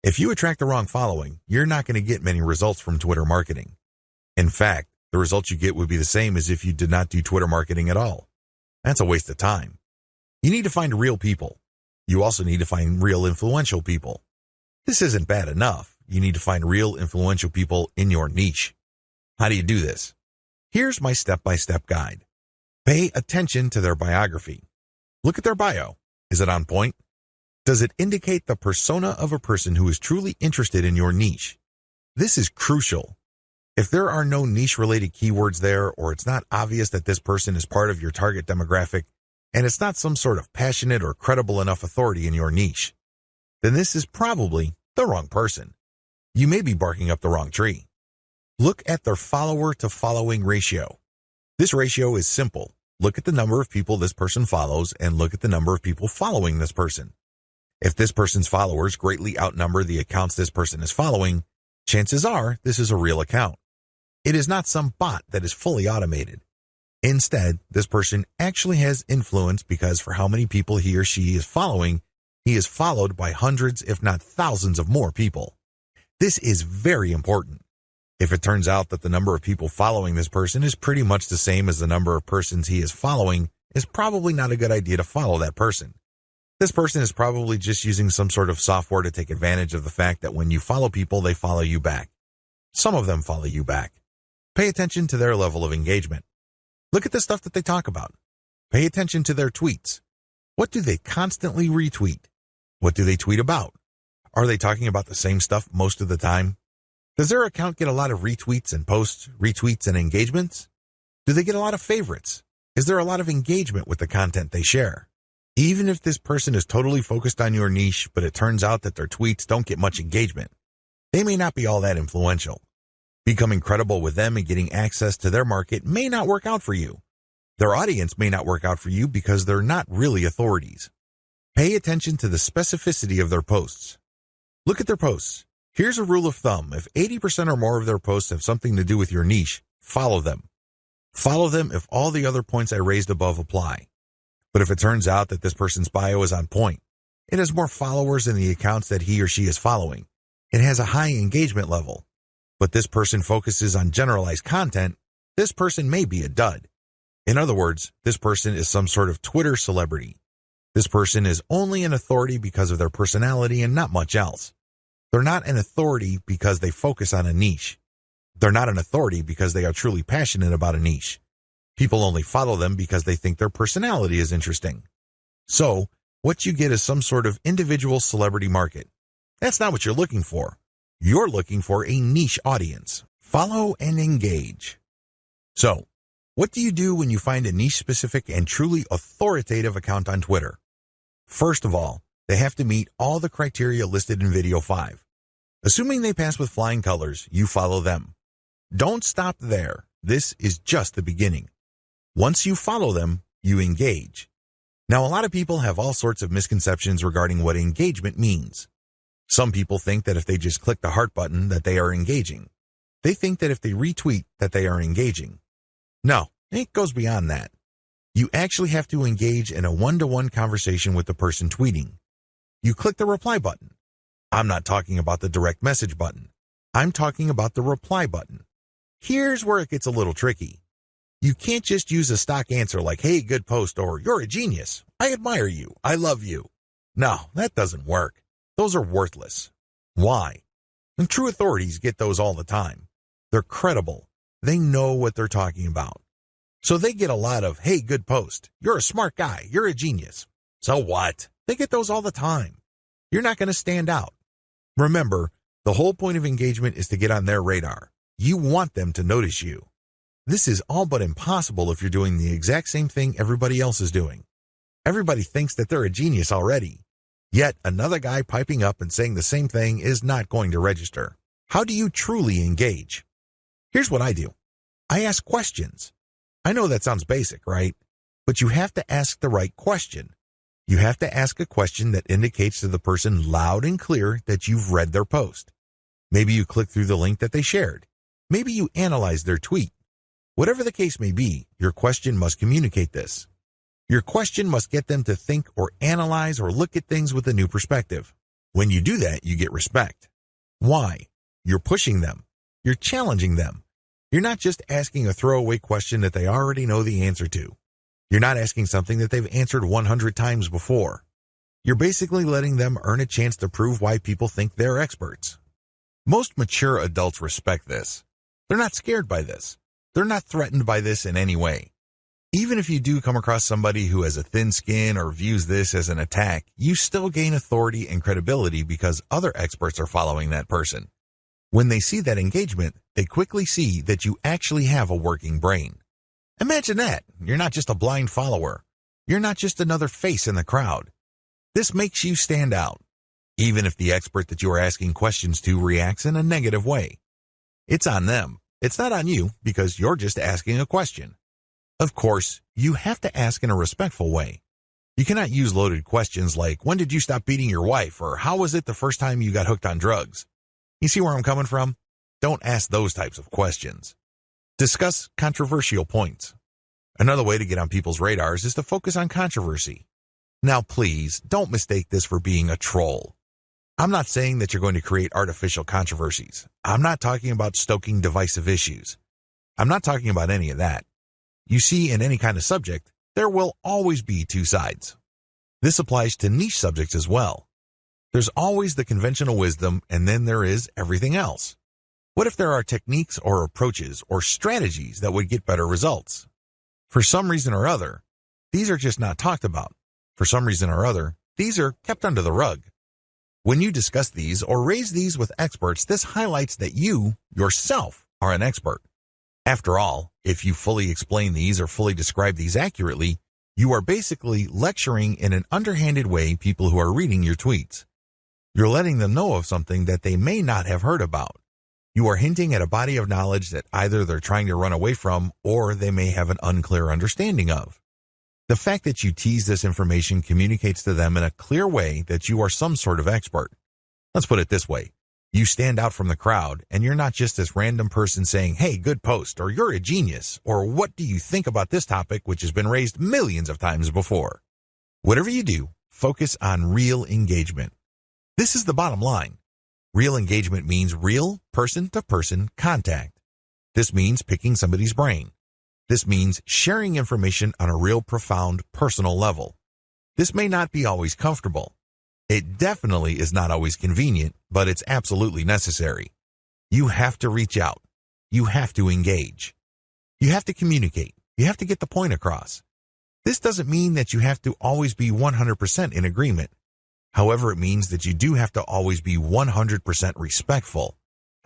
If you attract the wrong following, you're not going to get many results from Twitter marketing. In fact, the results you get would be the same as if you did not do Twitter marketing at all. That's a waste of time. You need to find real people. You also need to find real influential people. This isn't bad enough. You need to find real influential people in your niche. How do you do this? Here's my step-by-step guide. Pay attention to their biography. Look at their bio. Is it on point? Does it indicate the persona of a person who is truly interested in your niche? This is crucial. If there are no niche-related keywords there, or it's not obvious that this person is part of your target demographic, and it's not some sort of passionate or credible enough authority in your niche, then this is probably the wrong person. You may be barking up the wrong tree. Look at their follower-to-following ratio. This ratio is simple. Look at the number of people this person follows and look at the number of people following this person. If this person's followers greatly outnumber the accounts this person is following, chances are this is a real account. It is not some bot that is fully automated. Instead, this person actually has influence because for how many people he or she is following, he is followed by hundreds, if not thousands of more people. This is very important. If it turns out that the number of people following this person is pretty much the same as the number of persons he is following, it's probably not a good idea to follow that person. This person is probably just using some sort of software to take advantage of the fact that when you follow people, they follow you back. Some of them follow you back. Pay attention to their level of engagement. Look at the stuff that they talk about. Pay attention to their tweets. What do they constantly retweet? What do they tweet about? Are they talking about the same stuff most of the time? Does their account get a lot of retweets and posts, retweets and engagements? Do they get a lot of favorites? Is there a lot of engagement with the content they share? Even if this person is totally focused on your niche, but it turns out that their tweets don't get much engagement, they may not be all that influential. Becoming credible with them and getting access to their market may not work out for you. Their audience may not work out for you because they're not really authorities. Pay attention to the specificity of their posts. Look at their posts. Here's a rule of thumb. If 80% or more of their posts have something to do with your niche, follow them. Follow them if all the other points I raised above apply. But if it turns out that this person's bio is on point, it has more followers than the accounts that he or she is following, it has a high engagement level, but this person focuses on generalized content, this person may be a dud. In other words, this person is some sort of Twitter celebrity. This person is only an authority because of their personality and not much else. They're not an authority because they focus on a niche. They're not an authority because they are truly passionate about a niche. People only follow them because they think their personality is interesting. So, what you get is some sort of individual celebrity market. That's not what you're looking for. You're looking for a niche audience. Follow and engage. So, what do you do when you find a niche-specific and truly authoritative account on Twitter? First of all, they have to meet all the criteria listed in video 5. Assuming they pass with flying colors, you follow them. Don't stop there. This is just the beginning. Once you follow them, you engage. Now, a lot of people have all sorts of misconceptions regarding what engagement means. Some people think that if they just click the heart button that they are engaging. They think that if they retweet that they are engaging. No, it goes beyond that. You actually have to engage in a one-to-one conversation with the person tweeting. You click the reply button. I'm not talking about the direct message button. I'm talking about the reply button. Here's where it gets a little tricky. You can't just use a stock answer like, hey, good post, or you're a genius. I admire you. I love you. No, that doesn't work. Those are worthless. Why? And true authorities get those all the time. They're credible. They know what they're talking about. So they get a lot of, hey, good post. You're a smart guy. You're a genius. So what? They get those all the time. You're not going to stand out. Remember, the whole point of engagement is to get on their radar. You want them to notice you. This is all but impossible if you're doing the exact same thing everybody else is doing. Everybody thinks that they're a genius already. Yet another guy piping up and saying the same thing is not going to register. How do you truly engage? Here's what I do. I ask questions. I know that sounds basic, right? But you have to ask the right question. You have to ask a question that indicates to the person loud and clear that you've read their post. Maybe you click through the link that they shared. Maybe you analyze their tweet. Whatever the case may be, your question must communicate this. Your question must get them to think or analyze or look at things with a new perspective. When you do that, you get respect. Why? You're pushing them. You're challenging them. You're not just asking a throwaway question that they already know the answer to. You're not asking something that they've answered 100 times before. You're basically letting them earn a chance to prove why people think they're experts. Most mature adults respect this. They're not scared by this. They're not threatened by this in any way. Even if you do come across somebody who has a thin skin or views this as an attack, you still gain authority and credibility because other experts are following that person. When they see that engagement, they quickly see that you actually have a working brain. Imagine that. You're not just a blind follower. You're not just another face in the crowd. This makes you stand out, even if the expert that you are asking questions to reacts in a negative way. It's on them. It's not on you because you're just asking a question. Of course, you have to ask in a respectful way. You cannot use loaded questions like, when did you stop beating your wife? Or how was it the first time you got hooked on drugs? You see where I'm coming from? Don't ask those types of questions. Discuss controversial points. Another way to get on people's radars is to focus on controversy. Now please, don't mistake this for being a troll. I'm not saying that you're going to create artificial controversies. I'm not talking about stoking divisive issues. I'm not talking about any of that. You see, in any kind of subject, there will always be two sides. This applies to niche subjects as well. There's always the conventional wisdom, and then there is everything else. What if there are techniques or approaches or strategies that would get better results? For some reason or other, these are just not talked about. For some reason or other, these are kept under the rug. When you discuss these or raise these with experts, this highlights that you, yourself, are an expert. After all, if you fully explain these or fully describe these accurately, you are basically lecturing in an underhanded way people who are reading your tweets. You're letting them know of something that they may not have heard about. You are hinting at a body of knowledge that either they're trying to run away from or they may have an unclear understanding of. The fact that you tease this information communicates to them in a clear way that you are some sort of expert. Let's put it this way. You stand out from the crowd, and you're not just this random person saying, "Hey, good post," or "You're a genius," or "What do you think about this topic," which has been raised millions of times before. Whatever you do, focus on real engagement. This is the bottom line. Real engagement means real person-to-person contact. This means picking somebody's brain. This means sharing information on a real profound personal level. This may not be always comfortable. It definitely is not always convenient, but it's absolutely necessary. You have to reach out. You have to engage. You have to communicate. You have to get the point across. This doesn't mean that you have to always be 100% in agreement. However, it means that you do have to always be 100% respectful.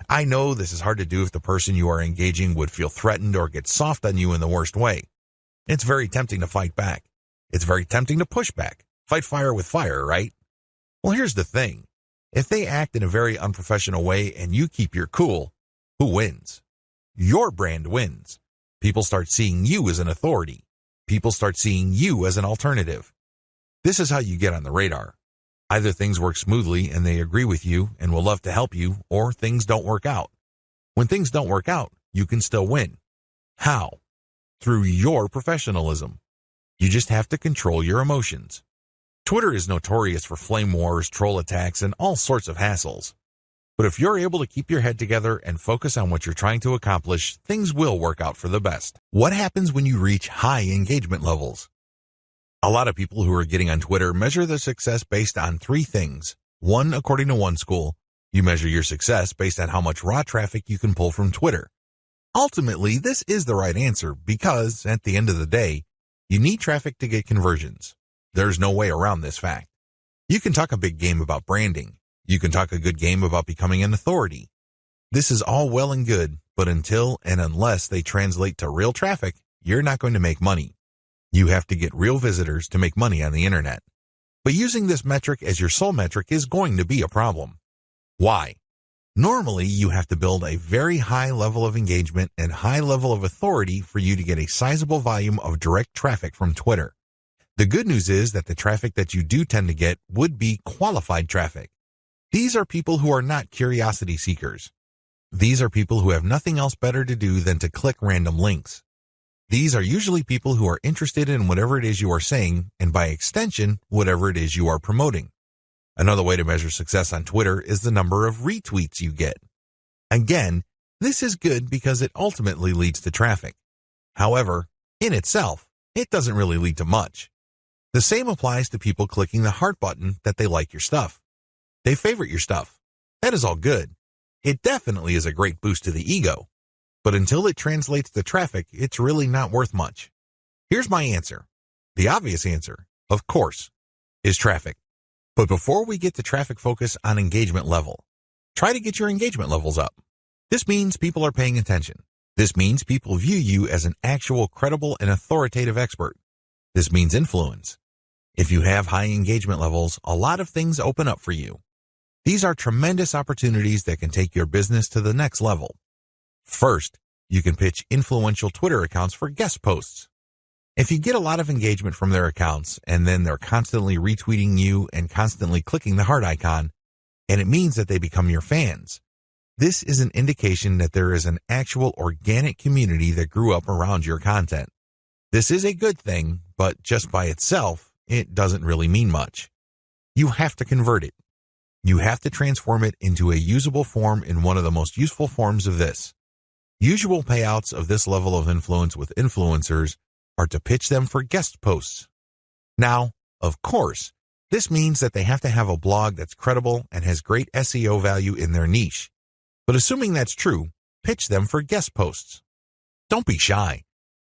I know this is hard to do if the person you are engaging would feel threatened or get soft on you in the worst way. It's very tempting to fight back. It's very tempting to push back. Fight fire with fire, right? Well, here's the thing. If they act in a very unprofessional way and you keep your cool, who wins? Your brand wins. People start seeing you as an authority. People start seeing you as an alternative. This is how you get on the radar. Either things work smoothly and they agree with you and will love to help you, or things don't work out. When things don't work out, you can still win. How? Through your professionalism. You just have to control your emotions. Twitter is notorious for flame wars, troll attacks, and all sorts of hassles. But if you're able to keep your head together and focus on what you're trying to accomplish, things will work out for the best. What happens when you reach high engagement levels? A lot of people who are getting on Twitter measure their success based on three things. One, according to one school, you measure your success based on how much raw traffic you can pull from Twitter. Ultimately, this is the right answer because, at the end of the day, you need traffic to get conversions. There's no way around this fact. You can talk a big game about branding. You can talk a good game about becoming an authority. This is all well and good, but until and unless they translate to real traffic, you're not going to make money. You have to get real visitors to make money on the internet. But using this metric as your sole metric is going to be a problem. Why? Normally, you have to build a very high level of engagement and high level of authority for you to get a sizable volume of direct traffic from Twitter. The good news is that the traffic that you do tend to get would be qualified traffic. These are people who are not curiosity seekers. These are people who have nothing else better to do than to click random links. These are usually people who are interested in whatever it is you are saying, and by extension, whatever it is you are promoting. Another way to measure success on Twitter is the number of retweets you get. Again, this is good because it ultimately leads to traffic. However, in itself, it doesn't really lead to much. The same applies to people clicking the heart button that they like your stuff. They favorite your stuff. That is all good. It definitely is a great boost to the ego. But until it translates to traffic, it's really not worth much. Here's my answer. The obvious answer, of course, is traffic. But before we get to traffic, focus on engagement level. Try to get your engagement levels up. This means people are paying attention. This means people view you as an actual credible and authoritative expert. This means influence. If you have high engagement levels, a lot of things open up for you. These are tremendous opportunities that can take your business to the next level. First, you can pitch influential Twitter accounts for guest posts. If you get a lot of engagement from their accounts and then they're constantly retweeting you and constantly clicking the heart icon, and it means that they become your fans, this is an indication that there is an actual organic community that grew up around your content. This is a good thing, but just by itself, it doesn't really mean much. You have to convert it. You have to transform it into a usable form in one of the most useful forms of this. Usual payouts of this level of influence with influencers are to pitch them for guest posts. Now, of course, this means that they have to have a blog that's credible and has great SEO value in their niche. But assuming that's true, pitch them for guest posts. Don't be shy.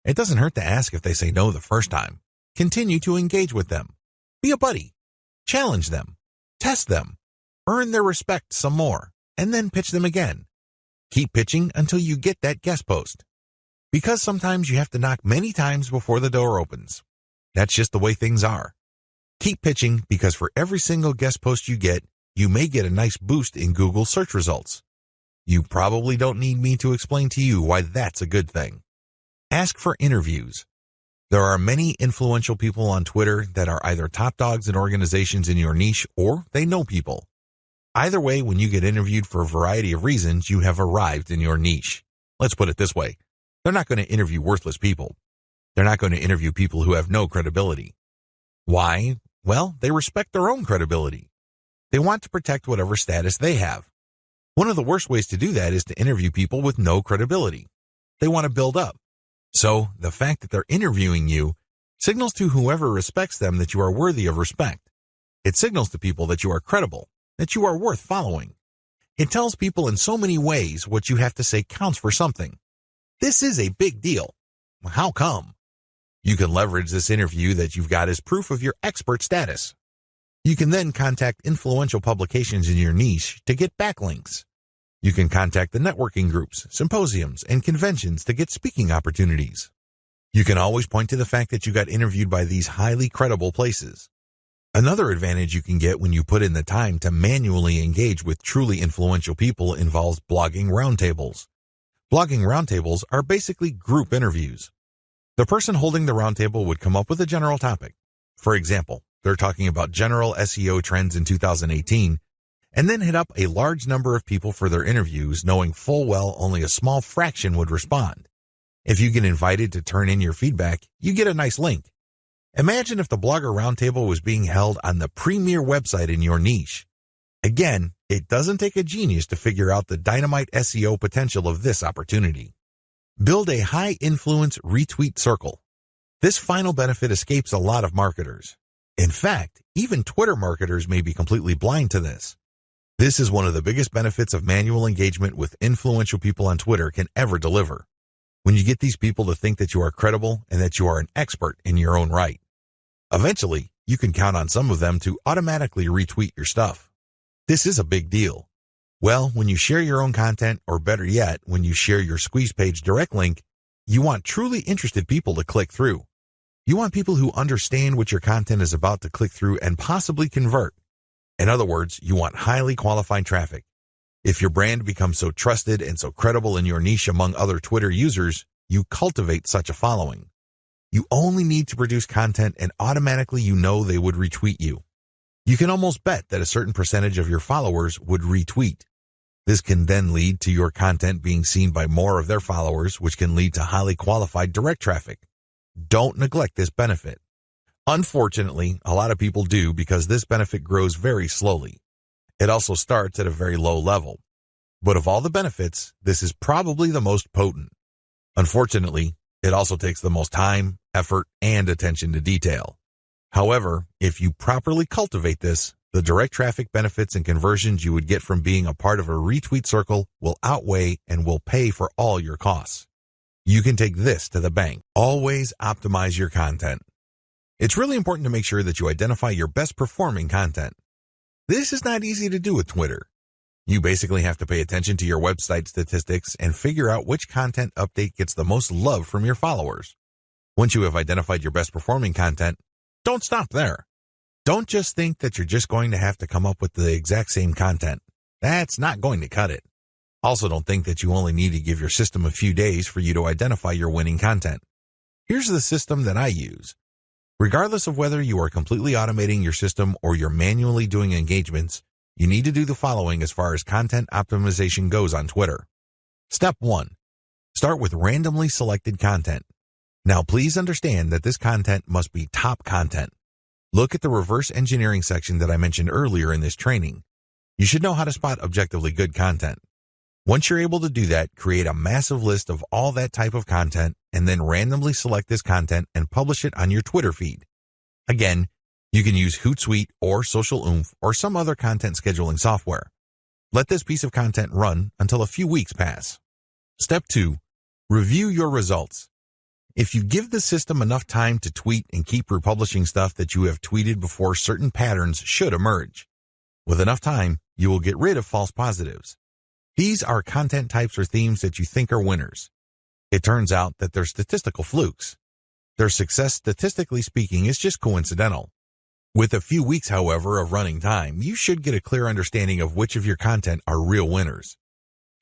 It doesn't hurt to ask if they say no the first time. Continue to engage with them. Be a buddy. Challenge them. Test them. Earn their respect some more, and then pitch them again. Keep pitching until you get that guest post. Because sometimes you have to knock many times before the door opens. That's just the way things are. Keep pitching because for every single guest post you get, you may get a nice boost in Google search results. You probably don't need me to explain to you why that's a good thing. Ask for interviews. There are many influential people on Twitter that are either top dogs in organizations in your niche or they know people. Either way, when you get interviewed for a variety of reasons, you have arrived in your niche. Let's put it this way. They're not going to interview worthless people. They're not going to interview people who have no credibility. Why? Well, they respect their own credibility. They want to protect whatever status they have. One of the worst ways to do that is to interview people with no credibility. They want to build up. So, the fact that they're interviewing you signals to whoever respects them that you are worthy of respect. It signals to people that you are credible, that you are worth following. It tells people in so many ways what you have to say counts for something. This is a big deal. How come? You can leverage this interview that you've got as proof of your expert status. You can then contact influential publications in your niche to get backlinks. You can contact the networking groups, symposiums, and conventions to get speaking opportunities. You can always point to the fact that you got interviewed by these highly credible places. Another advantage you can get when you put in the time to manually engage with truly influential people involves blogging roundtables. Blogging roundtables are basically group interviews. The person holding the roundtable would come up with a general topic. For example, they're talking about general SEO trends in 2018, and then hit up a large number of people for their interviews, knowing full well only a small fraction would respond. If you get invited to turn in your feedback, you get a nice link. Imagine if the Blogger Roundtable was being held on the premier website in your niche. Again, it doesn't take a genius to figure out the dynamite SEO potential of this opportunity. Build a high-influence retweet circle. This final benefit escapes a lot of marketers. In fact, even Twitter marketers may be completely blind to this. This is one of the biggest benefits of manual engagement with influential people on Twitter can ever deliver. When you get these people to think that you are credible and that you are an expert in your own right. Eventually, you can count on some of them to automatically retweet your stuff. This is a big deal. Well, when you share your own content, or better yet, when you share your squeeze page direct link, you want truly interested people to click through. You want people who understand what your content is about to click through and possibly convert. In other words, you want highly qualified traffic. If your brand becomes so trusted and so credible in your niche among other Twitter users, you cultivate such a following. You only need to produce content and automatically you know they would retweet you. You can almost bet that a certain percentage of your followers would retweet. This can then lead to your content being seen by more of their followers, which can lead to highly qualified direct traffic. Don't neglect this benefit. Unfortunately, a lot of people do because this benefit grows very slowly. It also starts at a very low level. But of all the benefits, this is probably the most potent. Unfortunately, it also takes the most time, effort, and attention to detail. However, if you properly cultivate this, the direct traffic benefits and conversions you would get from being a part of a retweet circle will outweigh and will pay for all your costs. You can take this to the bank. Always optimize your content. It's really important to make sure that you identify your best performing content. This is not easy to do with Twitter. You basically have to pay attention to your website statistics and figure out which content update gets the most love from your followers. Once you have identified your best performing content, don't stop there. Don't just think that you're just going to have to come up with the exact same content. That's not going to cut it. Also, don't think that you only need to give your system a few days for you to identify your winning content. Here's the system that I use. Regardless of whether you are completely automating your system or you're manually doing engagements, you need to do the following as far as content optimization goes on Twitter. Step 1. Start with randomly selected content. Now, please understand that this content must be top content. Look at the reverse engineering section that I mentioned earlier in this training. You should know how to spot objectively good content. Once you're able to do that, create a massive list of all that type of content and then randomly select this content and publish it on your Twitter feed. Again, you can use Hootsuite or Social Oomph or some other content scheduling software. Let this piece of content run until a few weeks pass. Step 2. Review your results. If you give the system enough time to tweet and keep republishing stuff that you have tweeted before, certain patterns should emerge. With enough time, you will get rid of false positives. These are content types or themes that you think are winners. It turns out that they're statistical flukes. Their success, statistically speaking, is just coincidental. With a few weeks, however, of running time, you should get a clear understanding of which of your content are real winners.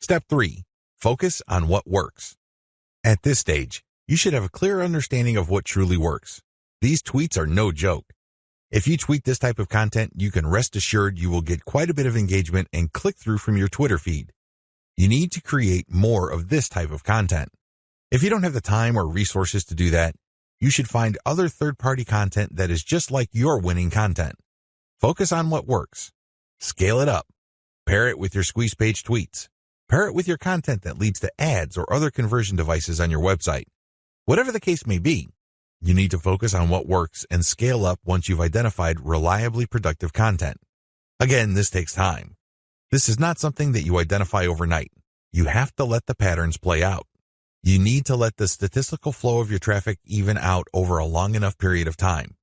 Step 3. Focus on what works. At this stage, you should have a clear understanding of what truly works. These tweets are no joke. If you tweet this type of content, you can rest assured you will get quite a bit of engagement and click-through from your Twitter feed. You need to create more of this type of content. If you don't have the time or resources to do that, you should find other third-party content that is just like your winning content. Focus on what works. Scale it up. Pair it with your squeeze page tweets. Pair it with your content that leads to ads or other conversion devices on your website. Whatever the case may be, you need to focus on what works and scale up once you've identified reliably productive content. Again, this takes time. This is not something that you identify overnight. You have to let the patterns play out. You need to let the statistical flow of your traffic even out over a long enough period of time.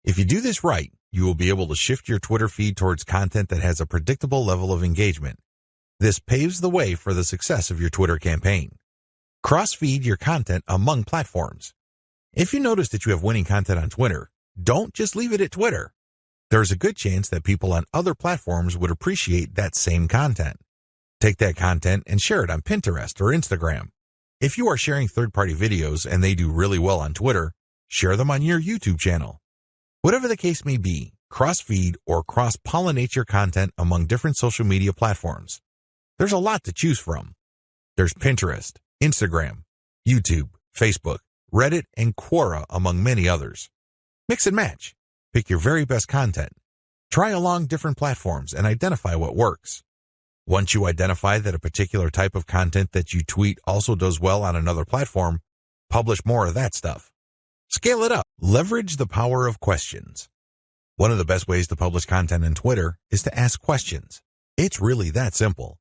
If you do this right, you will be able to shift your Twitter feed towards content that has a predictable level of engagement. This paves the way for the success of your Twitter campaign. Cross-feed your content among platforms. If you notice that you have winning content on Twitter, don't just leave it at Twitter. There's a good chance that people on other platforms would appreciate that same content. Take that content and share it on Pinterest or Instagram. If you are sharing third-party videos and they do really well on Twitter, share them on your YouTube channel. Whatever the case may be, cross-feed or cross-pollinate your content among different social media platforms. There's a lot to choose from. There's Pinterest, Instagram, YouTube, Facebook, Reddit, and Quora, among many others. Mix and match. Pick your very best content. Try along different platforms and identify what works. Once you identify that a particular type of content that you tweet also does well on another platform, publish more of that stuff. Scale it up. Leverage the power of questions. One of the best ways to publish content on Twitter is to ask questions. It's really that simple.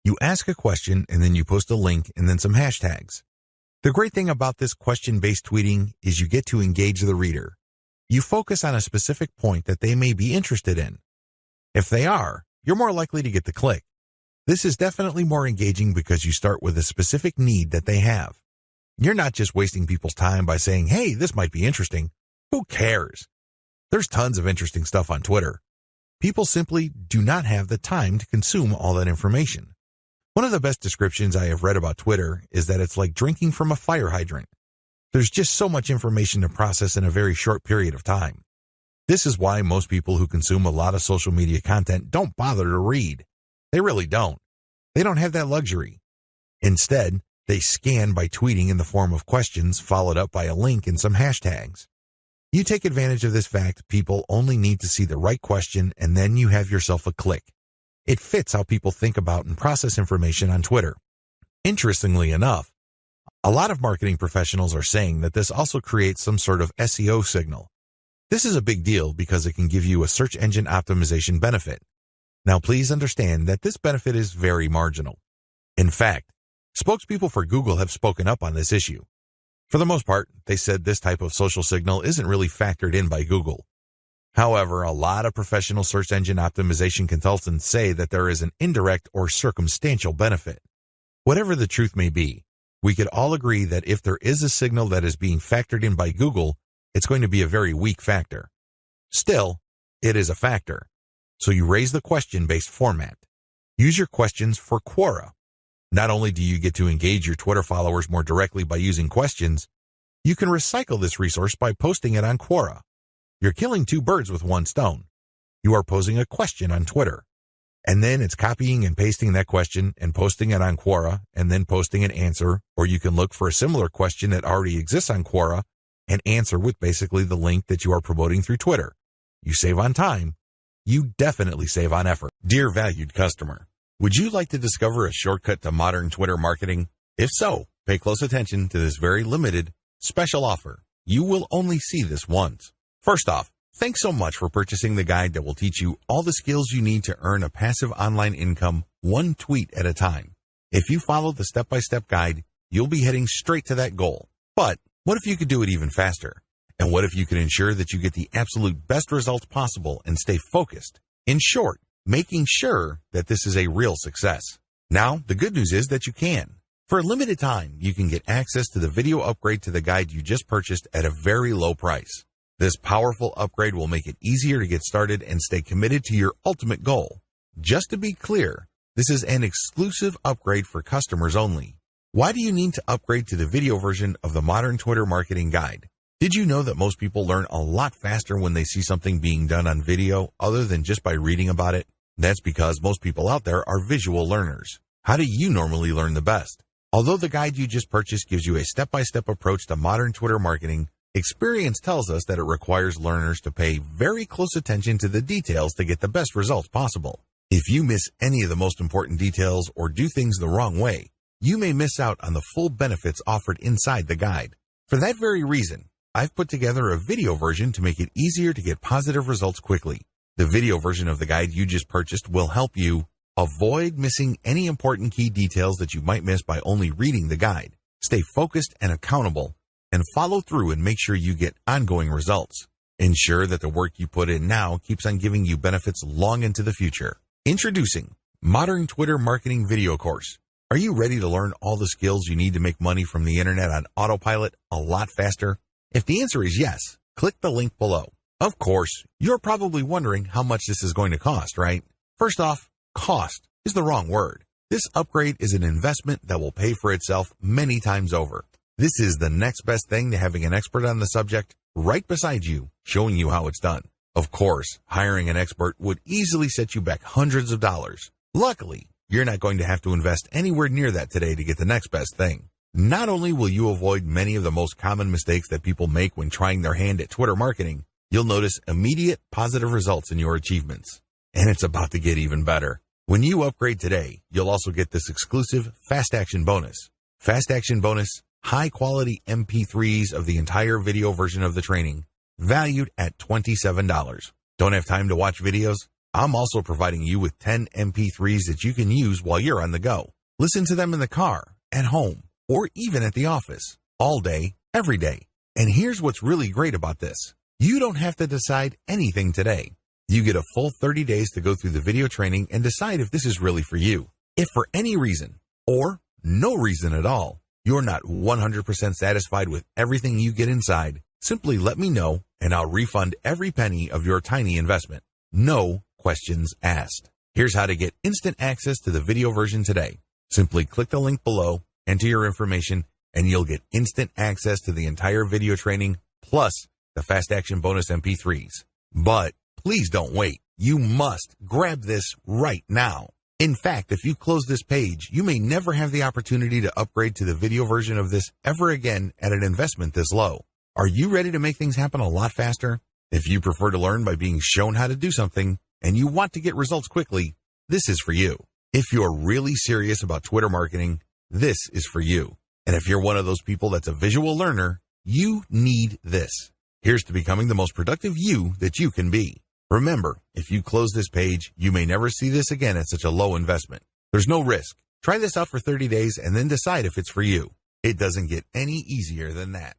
You ask a question and then you post a link and then some hashtags. The great thing about this question-based tweeting is you get to engage the reader. You focus on a specific point that they may be interested in. If they are, you're more likely to get the click. This is definitely more engaging because you start with a specific need that they have. You're not just wasting people's time by saying, hey, this might be interesting. Who cares? There's tons of interesting stuff on Twitter. People simply do not have the time to consume all that information. One of the best descriptions I have read about Twitter is that it's like drinking from a fire hydrant. There's just so much information to process in a very short period of time. This is why most people who consume a lot of social media content don't bother to read. They really don't. They don't have that luxury. Instead, they scan by tweeting in the form of questions followed up by a link and some hashtags. You take advantage of this fact. People only need to see the right question and then you have yourself a click. It fits how people think about and process information on Twitter. Interestingly enough, a lot of marketing professionals are saying that this also creates some sort of SEO signal. This is a big deal because it can give you a search engine optimization benefit. Now, please understand that this benefit is very marginal. In fact, spokespeople for Google have spoken up on this issue. For the most part, they said this type of social signal isn't really factored in by Google. However, a lot of professional search engine optimization consultants say that there is an indirect or circumstantial benefit. Whatever the truth may be, we could all agree that if there is a signal that is being factored in by Google, it's going to be a very weak factor. Still, it is a factor. So you raise the question-based format. Use your questions for Quora. Not only do you get to engage your Twitter followers more directly by using questions, you can recycle this resource by posting it on Quora. You're killing two birds with one stone. You are posing a question on Twitter, and then it's copying and pasting that question and posting it on Quora and then posting an answer, or you can look for a similar question that already exists on Quora and answer with basically the link that you are promoting through Twitter. You save on time, you definitely save on effort. Dear valued customer, would you like to discover a shortcut to modern Twitter marketing? If so, pay close attention to this very limited special offer. You will only see this once. First off, thanks so much for purchasing the guide that will teach you all the skills you need to earn a passive online income one tweet at a time. If you follow the step-by-step guide, you'll be heading straight to that goal. But what if you could do it even faster? And what if you could ensure that you get the absolute best results possible and stay focused? In short, making sure that this is a real success. Now, the good news is that you can. For a limited time, you can get access to the video upgrade to the guide you just purchased at a very low price. This powerful upgrade will make it easier to get started and stay committed to your ultimate goal. Just to be clear, this is an exclusive upgrade for customers only. Why do you need to upgrade to the video version of the Modern Twitter Marketing Guide? Did you know that most people learn a lot faster when they see something being done on video other than just by reading about it? That's because most people out there are visual learners. How do you normally learn the best? Although the guide you just purchased gives you a step-by-step approach to modern Twitter marketing, experience tells us that it requires learners to pay very close attention to the details to get the best results possible. If you miss any of the most important details or do things the wrong way, you may miss out on the full benefits offered inside the guide. For that very reason, I've put together a video version to make it easier to get positive results quickly. The video version of the guide you just purchased will help you avoid missing any important key details that you might miss by only reading the guide. Stay focused and accountable, and follow through and make sure you get ongoing results. Ensure that the work you put in now keeps on giving you benefits long into the future. Introducing Modern Twitter Marketing Video Course. Are you ready to learn all the skills you need to make money from the internet on autopilot a lot faster? If the answer is yes, click the link below. Of course, you're probably wondering how much this is going to cost, right? First off, cost is the wrong word. This upgrade is an investment that will pay for itself many times over. This is the next best thing to having an expert on the subject right beside you, showing you how it's done. Of course, hiring an expert would easily set you back hundreds of dollars. Luckily, you're not going to have to invest anywhere near that today to get the next best thing. Not only will you avoid many of the most common mistakes that people make when trying their hand at Twitter marketing, you'll notice immediate positive results in your achievements. And it's about to get even better. When you upgrade today, you'll also get this exclusive Fast Action Bonus. Fast Action Bonus, high-quality MP3s of the entire video version of the training, valued at $27. Don't have time to watch videos? I'm also providing you with 10 MP3s that you can use while you're on the go. Listen to them in the car, at home, or even at the office, all day, every day. And here's what's really great about this. You don't have to decide anything today. You get a full 30 days to go through the video training and decide if this is really for you. If for any reason, or no reason at all, you're not 100% satisfied with everything you get inside, simply let me know and I'll refund every penny of your tiny investment. No questions asked. Here's how to get instant access to the video version today. Simply click the link below, enter your information, and you'll get instant access to the entire video training plus the Fast Action Bonus MP3s. But please don't wait. You must grab this right now. In fact, if you close this page, you may never have the opportunity to upgrade to the video version of this ever again at an investment this low. Are you ready to make things happen a lot faster? If you prefer to learn by being shown how to do something and you want to get results quickly, this is for you. If you're really serious about Twitter marketing, this is for you. And if you're one of those people that's a visual learner, you need this. Here's to becoming the most productive you that you can be. Remember, if you close this page, you may never see this again at such a low investment. There's no risk. Try this out for 30 days and then decide if it's for you. It doesn't get any easier than that.